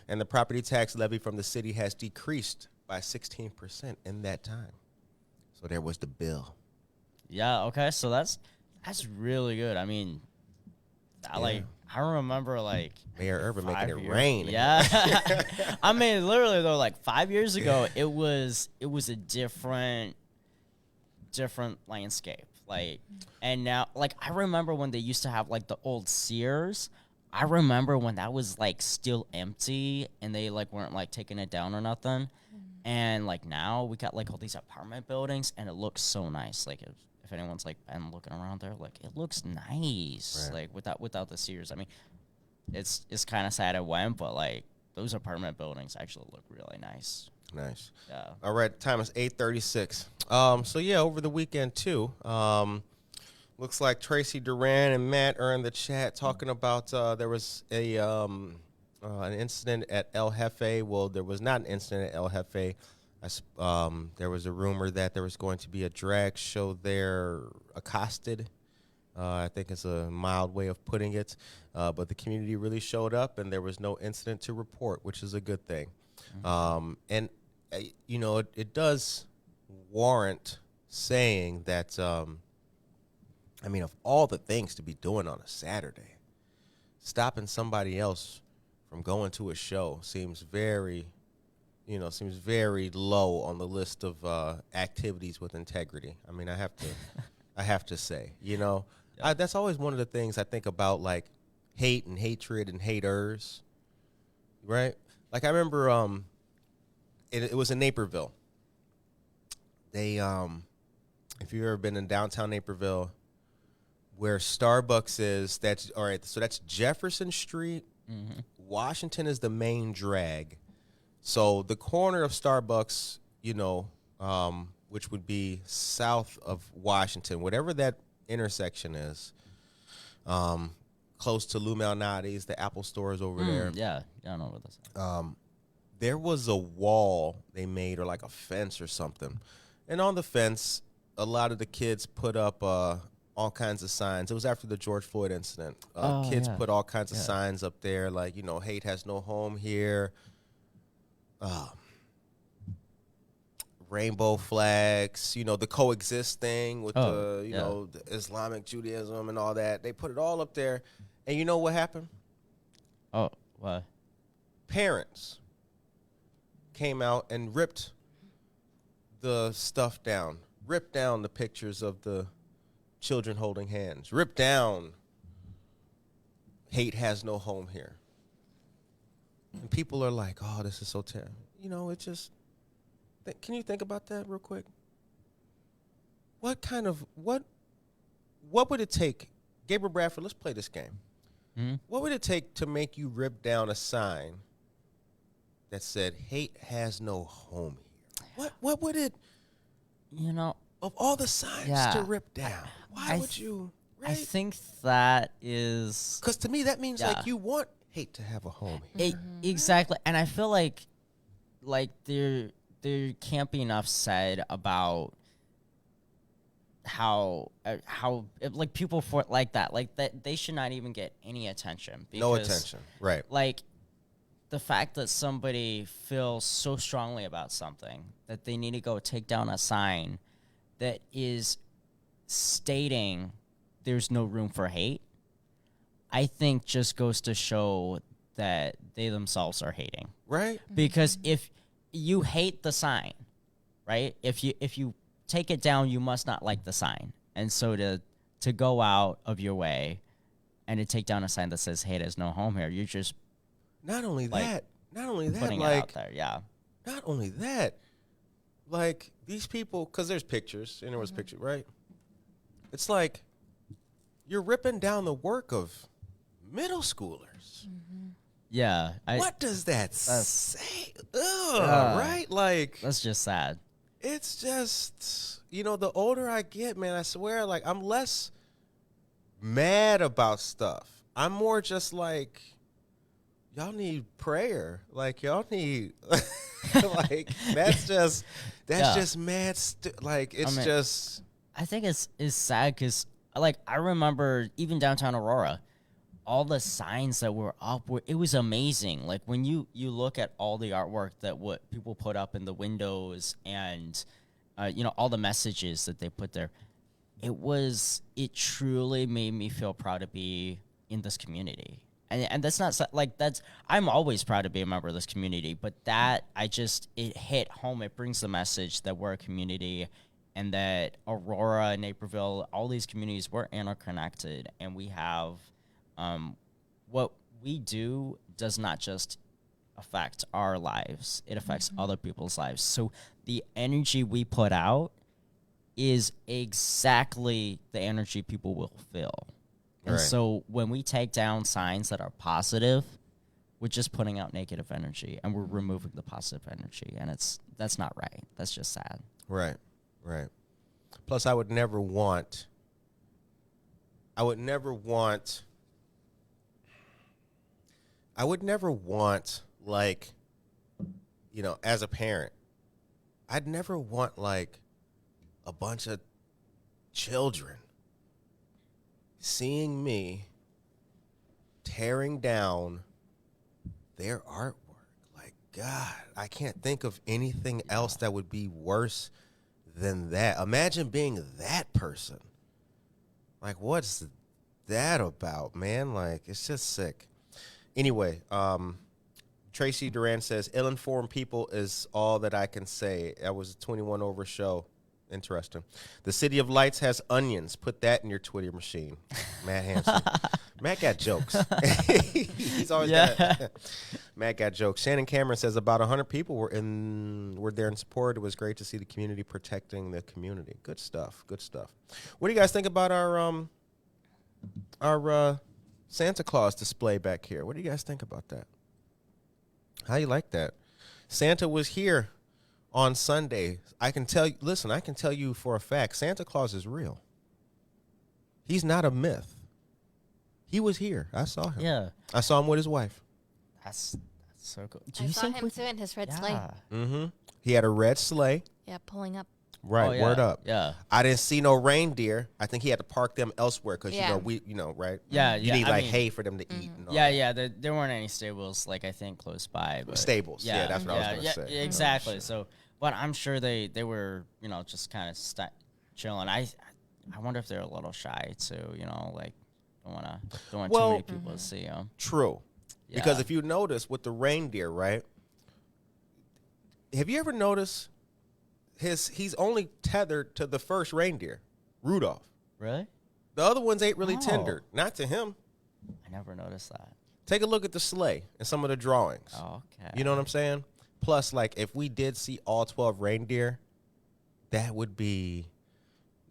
And the property tax levy from the city has decreased by 16% in that time. So there was the bill. Yeah. Okay. So that's really good. I mean, I remember like Mayor Urban making it years. rain. Yeah. I mean, literally though, like 5 years ago, it was a different landscape. Like, and now, like, I remember when they used to have like the old Sears. I remember when that was like still empty and they like weren't like taking it down or nothing. And like now we got like all these apartment buildings and it looks so nice. Like if anyone's like been looking around there, like it looks nice. Right. Like without the Sears. I mean, it's kind of sad it went, but like those apartment buildings actually look really nice. Nice. Yeah. All right, time is 8:36. So yeah, over the weekend too. Looks like Tracy Duran and Matt are in the chat talking about there was an incident at El Jefe. Well, there was not an incident at El Jefe. There was a rumor that there was going to be a drag show there, accosted. I think it's a mild way of putting it. But the community really showed up, and there was no incident to report, which is a good thing. And, it does warrant saying that, of all the things to be doing on a Saturday, stopping somebody else from going to a show seems very low on the list of activities with integrity. I mean, I have to say, that's always one of the things I think about, like hate and hatred and haters, right? Like I remember, it was in Naperville. They, if you've ever been in downtown Naperville, where Starbucks is, that's all right. So that's Jefferson Street. Mm-hmm. Washington is the main drag. So the corner of Starbucks, which would be south of Washington, whatever that intersection is, close to Lou Malnati's, the Apple store is over there. Yeah, I don't know what that's. there was a wall they made, or like a fence or something. And on the fence, a lot of the kids put up all kinds of signs. It was after the George Floyd incident. Kids put all kinds of signs up there, like, hate has no home here. Rainbow flags, the coexist thing with the Islamic Judaism and all that. They put it all up there. And you know what happened? Oh, what? Parents came out and ripped the stuff down, ripped down the pictures of the children holding hands, ripped down hate has no home here. And people are like, oh, this is so terrible. It just, can you think about that real quick? What would it take? Gabriel Bradford, let's play this game. Mm-hmm. What would it take to make you rip down a sign that said hate has no home here? What would it, of all the signs to rip down, why would you, right? I think that is... Because to me, that means like you want hate to have a home here. Exactly. And I feel like there can't be enough said about how like people for like that they should not even get any attention. Because, no attention, right? Like the fact that somebody feels so strongly about something that they need to go take down a sign that is stating there's no room for hate, I think just goes to show that they themselves are hating. Right. Because if you hate the sign, right? If you take it down, you must not like the sign. And so to go out of your way and to take down a sign that says hate has no home here, you're just not only that, putting like, it out there. Yeah. Not only that, like these people, because there's pictures, and there was picture, right? It's like you're ripping down the work of middle schoolers. Yeah. What does that say? Right? Like, that's just sad. It's just, the older I get, man, I swear, like, I'm less mad about stuff. I'm more just like, y'all need prayer. Like, y'all need, like, that's just mad. Just. I think it's sad because, like, I remember even downtown Aurora, all the signs that were up, it was amazing. Like, when you look at all the artwork that what people put up in the windows and, all the messages that they put there, it truly made me feel proud to be in this community. And that's not like I'm always proud to be a member of this community, but it hit home. It brings the message that we're a community and that Aurora, Naperville, all these communities, we're interconnected, and we have, what we do does not just affect our lives, it affects other people's lives. So the energy we put out is exactly the energy people will feel. And so when we take down signs that are positive, we're just putting out negative energy, and we're removing the positive energy, and that's not right. That's just sad. Right. Plus, I would never want like, as a parent, I'd never want like a bunch of children seeing me tearing down their artwork. Like, God, I can't think of anything else that would be worse than that. Imagine being that person. Like, what's that about, man? Like, it's just sick. Anyway, Tracy Duran says, ill-informed people is all that I can say. That was a 21 over show. Interesting. The City of Lights has onions. Put that in your Twitter machine. Matt Hansen. Matt got jokes. He's always got Matt got jokes. Shannon Cameron says about 100 people were there in support. It was great to see the community protecting the community. Good stuff. What do you guys think about our Santa Claus display back here? What do you guys think about that? How you like that? Santa was here on Sunday. I can tell you for a fact, Santa Claus is real. He's not a myth. He was here. I saw him. Yeah. I saw him with his wife. That's So cool. Do I you saw think him too in his red sleigh. Yeah. Mm-hmm. He had a red sleigh. Yeah, pulling up. Right, Oh, yeah. word up. Yeah. I didn't see no reindeer. I think he had to park them elsewhere because Yeah. right? Yeah, You yeah. need I like mean, hay for them to eat. And all Yeah, that. yeah. There weren't any stables, like I think, close by. But Stables. Yeah, that's what I was gonna yeah, say. yeah, Oh, exactly. shit. So, but I'm sure they were, just kind of chilling. I wonder if they're a little shy too. Like don't want too many people to see them. True. Yeah. Because if you notice with the reindeer, right? Have you ever noticed he's only tethered to the first reindeer, Rudolph. Really, The other ones ain't really Oh. tendered. Not to him. I never noticed that. Take a look at the sleigh and some of the drawings. Oh, okay. You know what I'm saying? Plus, like, if we did see all 12 reindeer, that would be,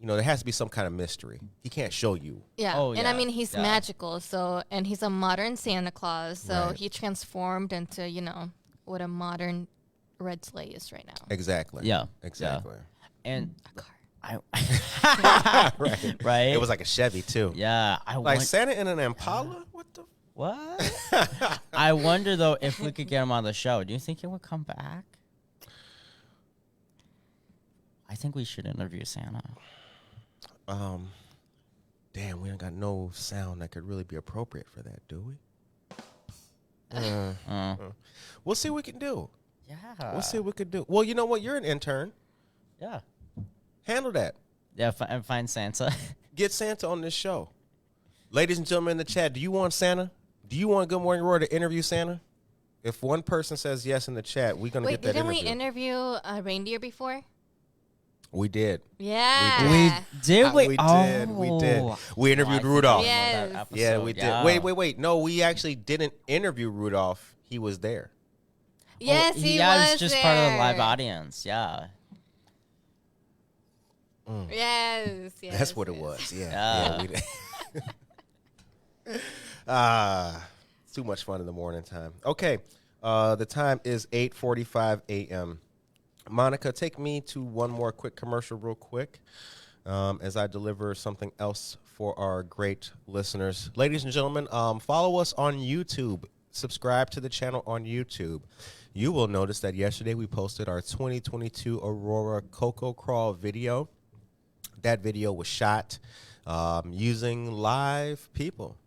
there has to be some kind of mystery. He can't show you. Yeah. Oh, And I yeah, mean, he's yeah. magical. And he's a modern Santa Claus. So Right. he transformed into, what a modern red sleigh is right now. Exactly. Yeah. Exactly. And A car. Right. right. It was like a Chevy, too. Yeah. Like Santa in an Impala? What the? What? I wonder though if we could get him on the show. Do you think he would come back? I think we should interview Santa. Damn, we ain't got no sound that could really be appropriate for that, do we? We'll see what we can do. Yeah. We'll see what we can do. Well, you know what? You're an intern. Yeah. Handle that. Yeah. And find Santa. Get Santa on this show. Ladies and gentlemen in the chat, do you want Santa? Do you want Good Morning Aurora to interview Santa? If one person says yes in the chat, we're going to Wait, get that didn't interview. we interview a reindeer before? We did. Yeah. We did. We did. We did. Oh. We interviewed I think I Rudolph. know that Yes. episode. Yeah, we did. Yeah. Wait. No, we actually didn't interview Rudolph. He was there. Yes, Oh, he yeah, was it's just part of the live there. audience. Yeah. Yes. That's what it yes. was. Yeah. Yeah. We did. It's too much fun in the morning time. Okay. The time is 8:45 a.m. Monica, take me to one more quick commercial real quick as I deliver something else for our great listeners. Ladies and gentlemen, follow us on YouTube. Subscribe to the channel on YouTube. You will notice that yesterday we posted our 2022 Aurora Cocoa Crawl video. That video was shot using live people.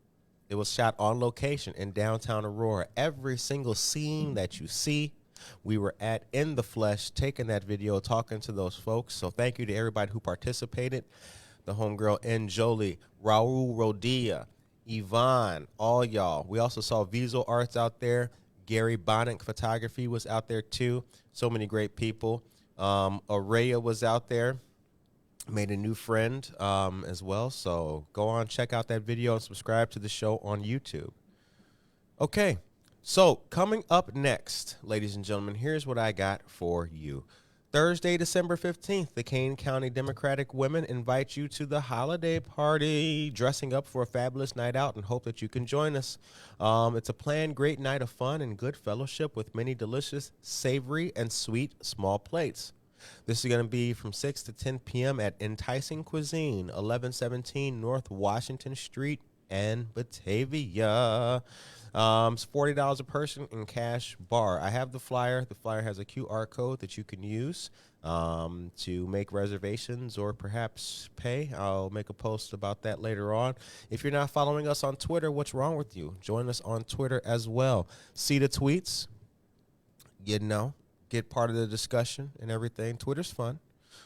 It was shot on location in downtown Aurora. Every single scene that you see, we were at in the flesh, taking that video, talking to those folks. So thank you to everybody who participated. The homegirl N. Jolie, Raul Rodia, Yvonne, all y'all. We also saw Visual Arts out there. Gary Bonnick Photography was out there too. So many great people. Aurora was out there. Made a new friend as well. So go on, check out that video and subscribe to the show on YouTube. Okay, so coming up next, ladies and gentlemen, here's what I got for you. Thursday, December 15th, the Kane County Democratic women invite you to the holiday party, dressing up for a fabulous night out, and hope that you can join us. It's a planned great night of fun and good fellowship with many delicious, savory, and sweet small plates. This is going to be from 6 to 10 p.m. at Enticing Cuisine, 1117 North Washington Street in Batavia. It's $40 a person in cash bar. I have the flyer. The flyer has a QR code that you can use to make reservations or perhaps pay. I'll make a post about that later on. If you're not following us on Twitter, what's wrong with you? Join us on Twitter as well. See the tweets. Get part of the discussion and everything. Twitter's fun.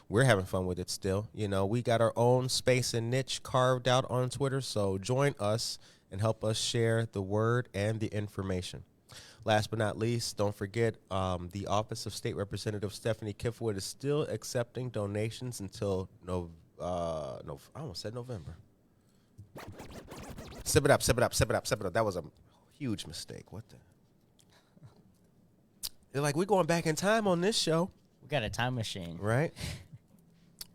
We're having fun with it still. We got our own space and niche carved out on Twitter, so join us and help us share the word and the information. Last but not least, don't forget the Office of State Representative Stephanie Kifwood is still accepting donations until I almost said November. Sip it up. That was a huge mistake. What the? They're like, we're going back in time on this show. We got a time machine. Right?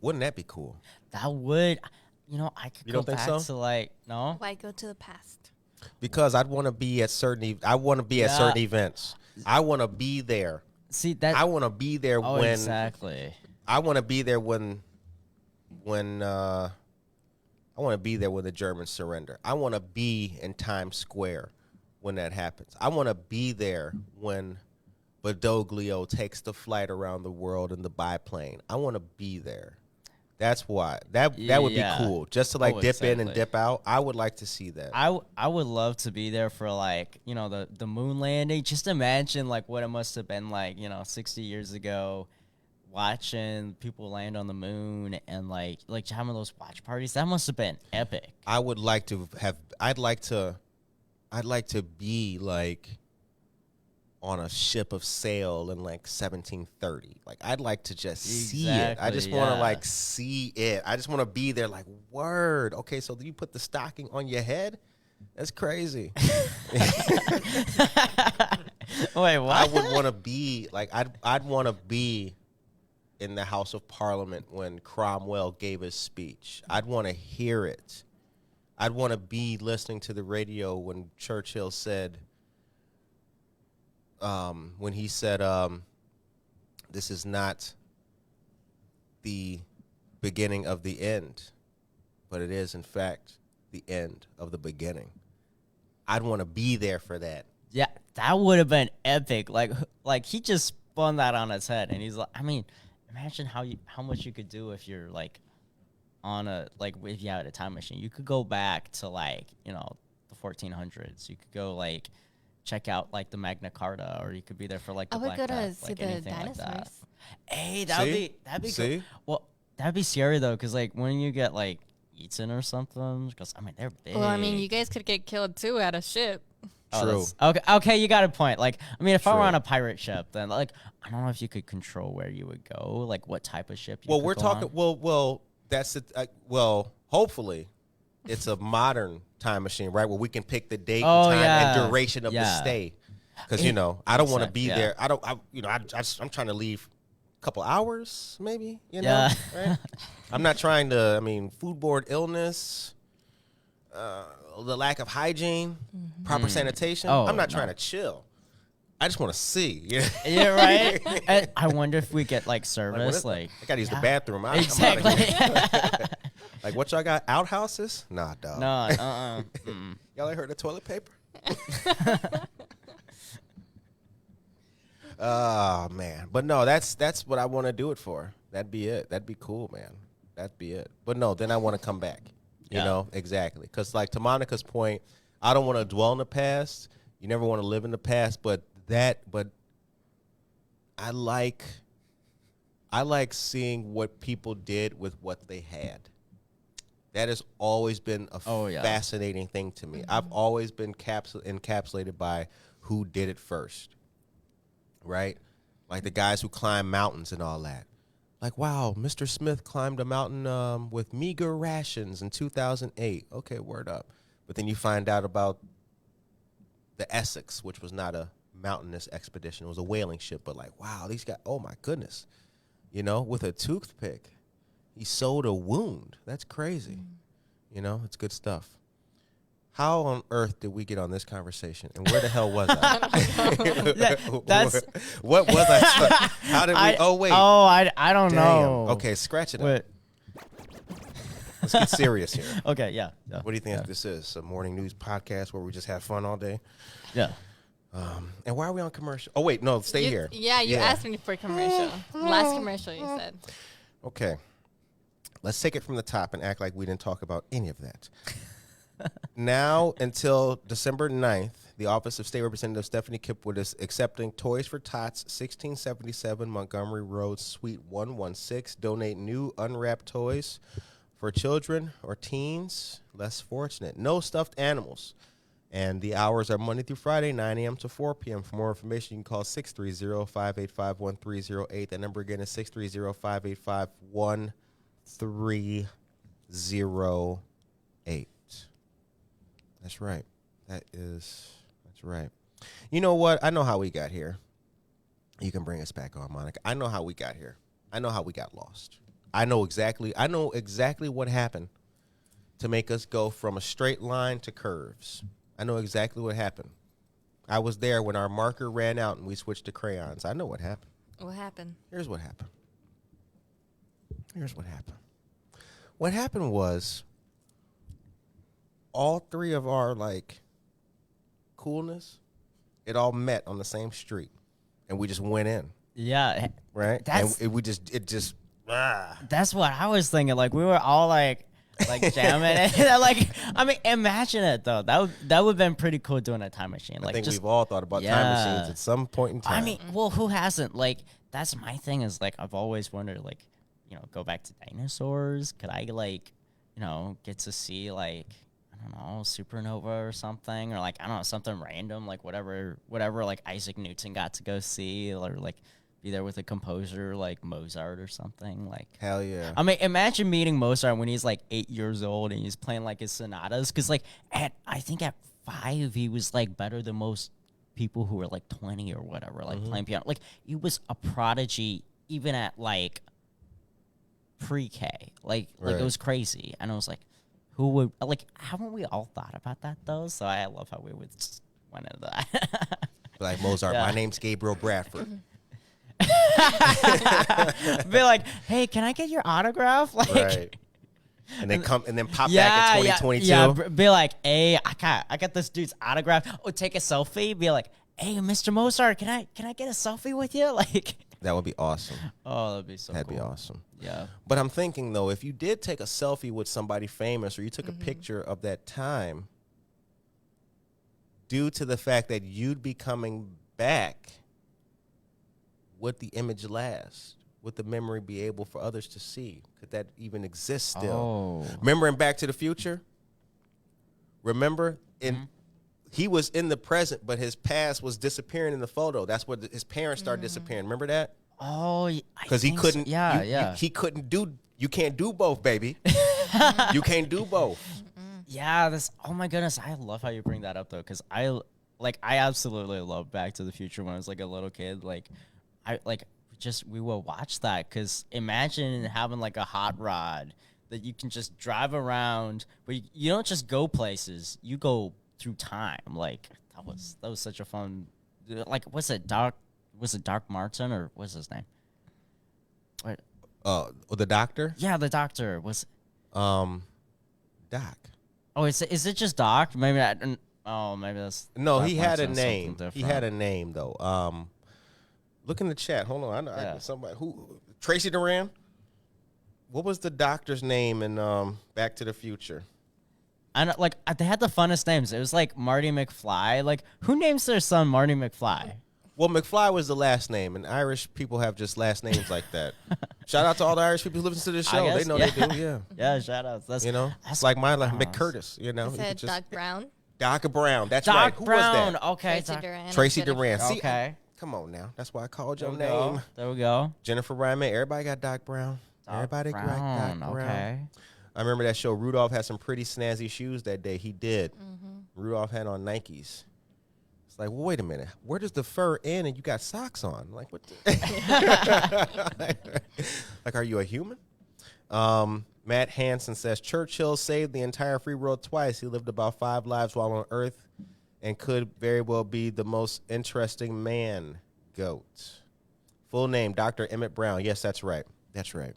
Wouldn't that be cool? That would, I could You go don't think back so? to no. Why go to the past? Because I'd want to be at certain certain events. I want to be there. See that? I want to be there when exactly. I want to be there when I want to be there when the Germans surrender. I want to be in Times Square when that happens. I want to be there when Badoglio takes the flight around the world in the biplane. I want to be there. That's why. That would be cool. Just to like dip in and dip out. I would like to see that. I would love to be there for like, you know, the moon landing. Just imagine like what it must have been like, you know, 60 years ago, watching people land on the moon and like having those watch parties. That must have been epic. I would like to have. I'd like to be like on a ship of sail in like 1730. Like I'd like to just see it. I just want to like see it. I just want to be there like, word. Okay, so you put the stocking on your head? That's crazy. Wait, what? I would want to be like I'd want to be in the House of Parliament when Cromwell gave his speech. I'd want to hear it. I'd want to be listening to the radio when Churchill said when he said, this is not the beginning of the end, but it is, in fact, the end of the beginning. I'd want to be there for that. Yeah, that would have been epic. Like he just spun that on his head, and he's like, I mean, imagine how much you could do if you're like on a like if you had a time machine. You could go back to like, you know, the 1400s. You could go like check out like the Magna Carta, or you could be there for like the Black Death, see like the anything dinosaurs. like that. Hey, that'd be See? cool. Well, that'd be scary though, because like when you get like eaten or something, because I mean they're big. Well, I mean, you guys could get killed too at a ship. True. Okay, you got a point. Like, I mean, if I were True. on a pirate ship, then like I don't know if you could control where you would go, like what type of ship. Well, we're talking. Well, that's it. Well, hopefully, it's a modern time machine, right? Where we can pick the date, and time, and duration of the stay. Because you know, I don't want to be there. I'm trying to leave a couple hours, maybe. You know, right? I'm not trying to. I mean, foodborne illness, the lack of hygiene, proper sanitation. I'm not trying to chill. I just want to see. Yeah, right. And I wonder if we get like service. Like I gotta use the bathroom. Exactly. I'm outta here. Like what y'all got? Outhouses? Nah, dog. No. Y'all ain't heard of toilet paper? Oh man, but no, that's what I want to do it for. That'd be it. That'd be cool, man. That'd be it. But no, then I want to come back. You know, exactly. Because like to Monica's point, I don't want to dwell in the past. You never want to live in the past, but I like seeing what people did with what they had. That has always been a fascinating thing to me. I've always been encapsulated by who did it first, right? Like the guys who climb mountains and all that. Like, wow, Mr. Smith climbed a mountain with meager rations in 2008. Okay, word up. But then you find out about the Essex, which was not a mountainous expedition. It was a whaling ship. But like, wow, these guys, oh my goodness. You know, with a toothpick, he sewed a wound. That's crazy. You know, it's good stuff. How on earth did we get on this conversation? And where the hell was I? What was I? How did we? I don't know. Okay, scratch it up. Let's get serious here. Okay, yeah. What do you think this is? A morning news podcast where we just have fun all day? Yeah. And why are we on commercial? Oh, wait, no, stay here. Yeah, you asked me for a commercial. Last commercial, you said. Okay. Let's take it from the top and act like we didn't talk about any of that. Now until December 9th, the Office of State Representative Stephanie Kipwood is accepting Toys for Tots, 1677 Montgomery Road, Suite 116. Donate new unwrapped toys for children or teens less fortunate. No stuffed animals. And the hours are Monday through Friday, 9 a.m. to 4 p.m. For more information, you can call 630-585-1308. That number again is 630-585-1308. That's right. That's right. You know what? I know how we got here. You can bring us back on, Monica. I know how we got here. I know how we got lost. I know exactly what happened to make us go from a straight line to curves. I know exactly what happened. I was there when our marker ran out and we switched to crayons. I know what happened. What happened? Here's what happened. What happened was all three of our, like, coolness, it all met on the same street, and we just went in, Yeah, right? That's and it just that's what I was thinking. Like we were all like jamming it. Like I mean, imagine it though. That would have been pretty cool doing a time machine. Like I think just, we've all thought about time machines at some point in time. I mean, well, who hasn't? Like that's my thing. Is like I've always wondered, like go back to dinosaurs. Could I like get to see like I don't know supernova or something, or like I don't know something random like whatever like Isaac Newton got to go see, or like be there with a composer like Mozart or something. Like hell yeah. I mean, imagine meeting Mozart when he's like 8 years old and he's playing like his sonatas. Because like I think at 5 he was like better than most people who were like 20 or whatever, like playing piano. Like he was a prodigy even at like pre-K. Like it was crazy. And I was like, who would like? Haven't we all thought about that though? So I love how we would just went into that. Like Mozart, my name's Gabriel Bradford. Be like, hey, can I get your autograph? Like, right. And then pop back in 2022. Yeah, be like, hey, I got this dude's autograph. Oh, take a selfie. Be like, hey, Mr. Mozart, can I get a selfie with you? Like, that would be awesome. Oh, that'd be so That'd cool. be awesome. Yeah. But I'm thinking though, if you did take a selfie with somebody famous, or you took a picture of that time, due to the fact that you'd be coming back, would the image last? Would the memory be able for others to see? Could that even exist still? Oh. Remember in Back to the Future? Remember? He was in the present, but his past was disappearing in the photo. That's where his parents started disappearing. Remember that? Oh, because he couldn't. So. Yeah, he couldn't do. You can't do both, baby. You can't do both. Yeah, oh my goodness, I love how you bring that up though, because I absolutely love Back to the Future when I was like a little kid. Like, we will watch that, because imagine having like a hot rod that you can just drive around, but you don't just go places, you go through time. Like that was such a fun. Like, was it Doc Martin, or what's his name? What? The doctor? Yeah, the doctor was. Doc. Oh, is it just Doc? Maybe maybe that's. No, Doc he had a Martin's name. something He had a name though. Look in the chat. Hold on. I know somebody who Tracy Duran. What was the doctor's name in Back to the Future? I know, like they had the funnest names. It was like Marty McFly. Like, who names their son Marty McFly? Well, McFly was the last name, and Irish people have just last names like that. Shout out to all the Irish people who listen to this show. Guess, They know they do, yeah. Yeah, shout outs. That's it's like mine, like McCurtis. Is it Doc Brown? Doc Brown. That's Doc right. Who Brown. was that? Okay, Tracy Duran. Tracy Duran. See, okay. Come on now. That's why I called your There we name. go. There we go. Jennifer Ryman. Everybody got Doc Brown. Everybody got Doc Brown. Okay. I remember that show. Rudolph had some pretty snazzy shoes that day. He did. Rudolph had on Nikes. It's like, well, wait a minute. Where does the fur end and you got socks on? Like, what? Like, are you a human? Matt Hansen says, Churchill saved the entire free world twice. He lived about 5 lives while on Earth and could very well be the most interesting man. Goat. Full name, Dr. Emmett Brown. Yes, that's right. That's right.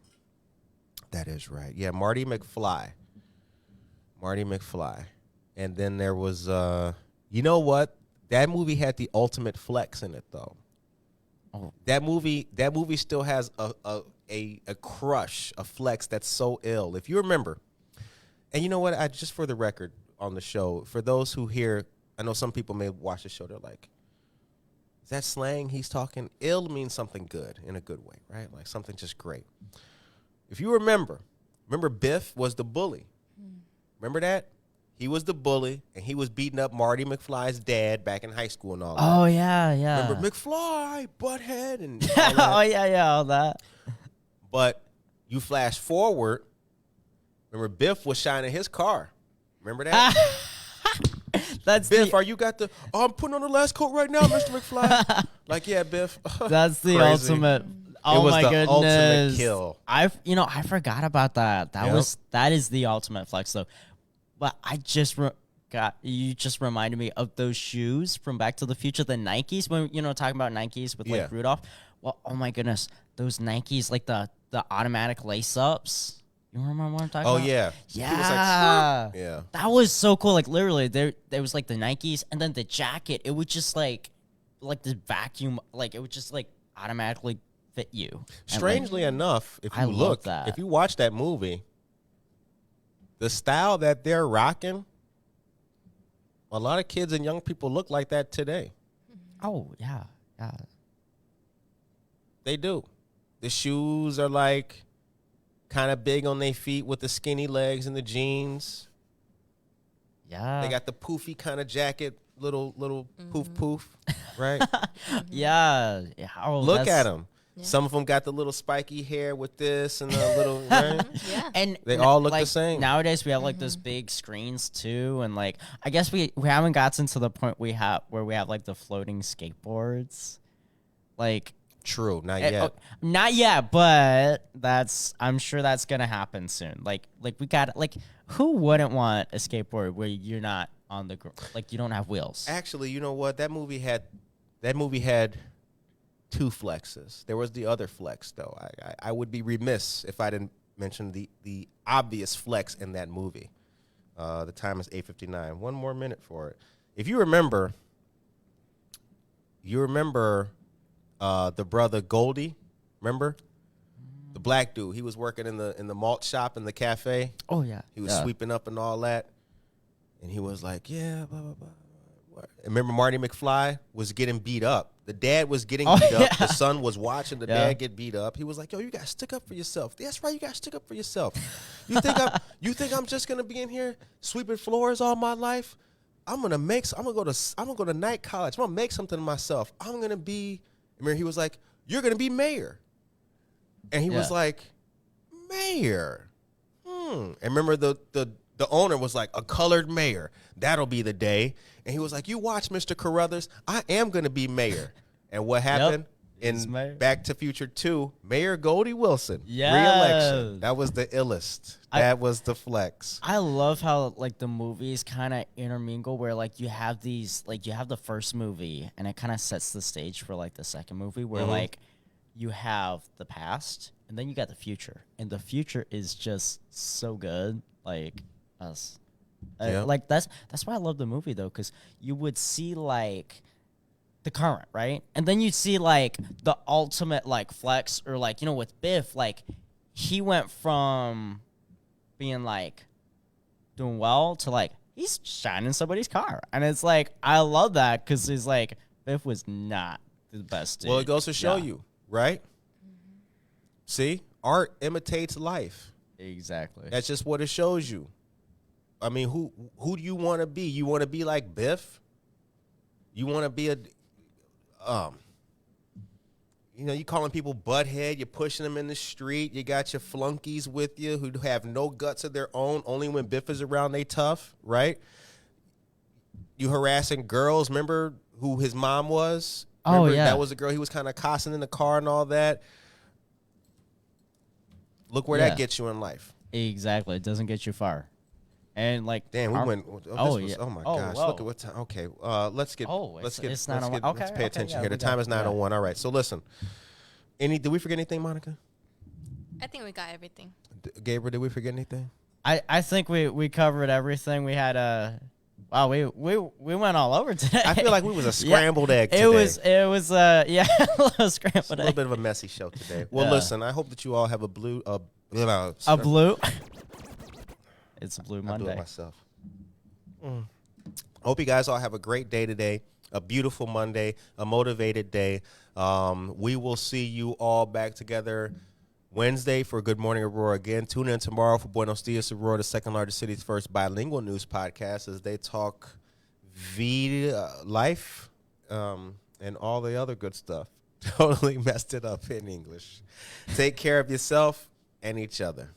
That is right. Yeah, Marty McFly. Marty McFly. And then there was, you know what? That movie had the ultimate flex in it, though. Oh. That movie still has a crush, a flex that's so ill. If you remember, and you know what? Just for the record on the show, for those who hear, I know some people may watch the show, they're like, is that slang he's talking? Ill means something good in a good way, right? Like something just great. If you remember Biff was the bully. Remember that? He was the bully, and he was beating up Marty McFly's dad back in high school and all that. Oh, yeah. Remember McFly, butthead, and all that? Oh, yeah, all that. But you flash forward, remember Biff was shining his car. Remember that? That's Biff, are you got the, I'm putting on the last coat right now, Mr. McFly. Like, yeah, Biff. That's the Crazy. ultimate. Oh, it was my the goodness. ultimate kill. I forgot about that. That is the ultimate flex, though. But I just you just reminded me of those shoes from Back to the Future, the Nikes, when, talking about Nikes with, Rudolph. Well, oh, my goodness. Those Nikes, like the automatic lace-ups. You remember what I'm talking Oh about? yeah. Yeah. He was like, yeah. That was so cool. Like literally, there was like the Nikes, and then the jacket. It would just like the vacuum. Like it would just like automatically fit you. And, like, Strangely enough, if I you love look, that. if you watch that movie, the style that they're rocking, a lot of kids and young people look like that today. oh yeah, yeah. They do. The shoes are like kind of big on their feet with the skinny legs and the jeans. Yeah. They got the poofy kind of jacket, little poof, right? yeah. Yeah. Oh, Look that's- at them. Yeah. Some of them got the little spiky hair with this and the little, right? Yeah. And They all look the like, same. Nowadays we have like those big screens too, and like I guess we haven't gotten to the point where we have like the floating skateboards. Like True, not eh, yet. oh, not yet, but I'm sure that's gonna happen soon. Like we got like who wouldn't want a skateboard where you're not on the like you don't have wheels? Actually, you know what? That movie had two flexes. There was the other flex, though. I would be remiss if I didn't mention the obvious flex in that movie. The time is 8:59. One more minute for it. If you remember the brother Goldie. Remember the black dude? He was working in the malt shop in the cafe. Oh yeah, He was yeah. sweeping up and all that, and he was like, "Yeah, blah blah blah." And remember, Marty McFly was getting beat up. The dad was getting beat up. The son was watching the dad get beat up. He was like, "Yo, you gotta stick up for yourself." That's right, you gotta stick up for yourself. You think I'm just gonna be in here sweeping floors all my life? I'm gonna go to night college. I'm gonna make something of myself. I'm gonna be. Remember, he was like, "You're gonna be mayor," and he was Yeah. like, "Mayor." And remember the owner was like, "A colored mayor. That'll be the day." And he was like, "You watch, Mr. Carruthers. I am going to be mayor." And what happened He's in mayor. Back to Future 2? Mayor Goldie Wilson. Yes. Re-election. That was the illest. That was the flex. I love how like the movies kind of intermingle where like you have these like you have the first movie and it kind of sets the stage for like the second movie where like you have the past and then you got the future and the future is just so good like us. Yeah. Like that's why I love the movie though because you would see like the current right and then you'd see like the ultimate like flex or like you know with Biff like he went from being like doing well to like he's shining somebody's car and it's like I love that because he's like Biff was not the best dude. Well, it goes to show Yeah. you, right? See? Art imitates life. Exactly. That's just what it shows you. I mean, who do you want to be? You want to be like Biff? You want to be you calling people butthead. You're pushing them in the street. You got your flunkies with you who have no guts of their own. Only when Biff is around, they tough, right? You harassing girls. Remember who his mom was? Oh, Remember yeah. That was a girl he was kind of cussing in the car and all that. Look where Yeah. that gets you in life. Exactly. It doesn't get you far. And like Damn, we our- went. Oh, Yeah. yeah. Oh my Oh, gosh! whoa. Look at what time. Okay, let's get. Oh, let's it's let's 9:01. let's Okay, pay okay, attention yeah, here. The we time got- is 9:01. All right. So listen. Did we forget anything, Monica? I think we got everything. Gabriel, did we forget anything? I think we covered everything. We had wow we went all over today. I feel like we was a Yeah. scrambled egg today. It was yeah a little scrambled a little egg. bit of a messy show today. Well, Yeah. listen. I hope that you all have a blue A blue. It's a blue I'll do Monday. it myself. I hope you guys all have a great day today. A beautiful Monday, a motivated day. We will see you all back together Wednesday for Good Morning Aurora again. Tune in tomorrow for Buenos Dias Aurora, the second largest city's first bilingual news podcast, as they talk life and all the other good stuff. Totally messed it up in English. Take care of yourself and each other.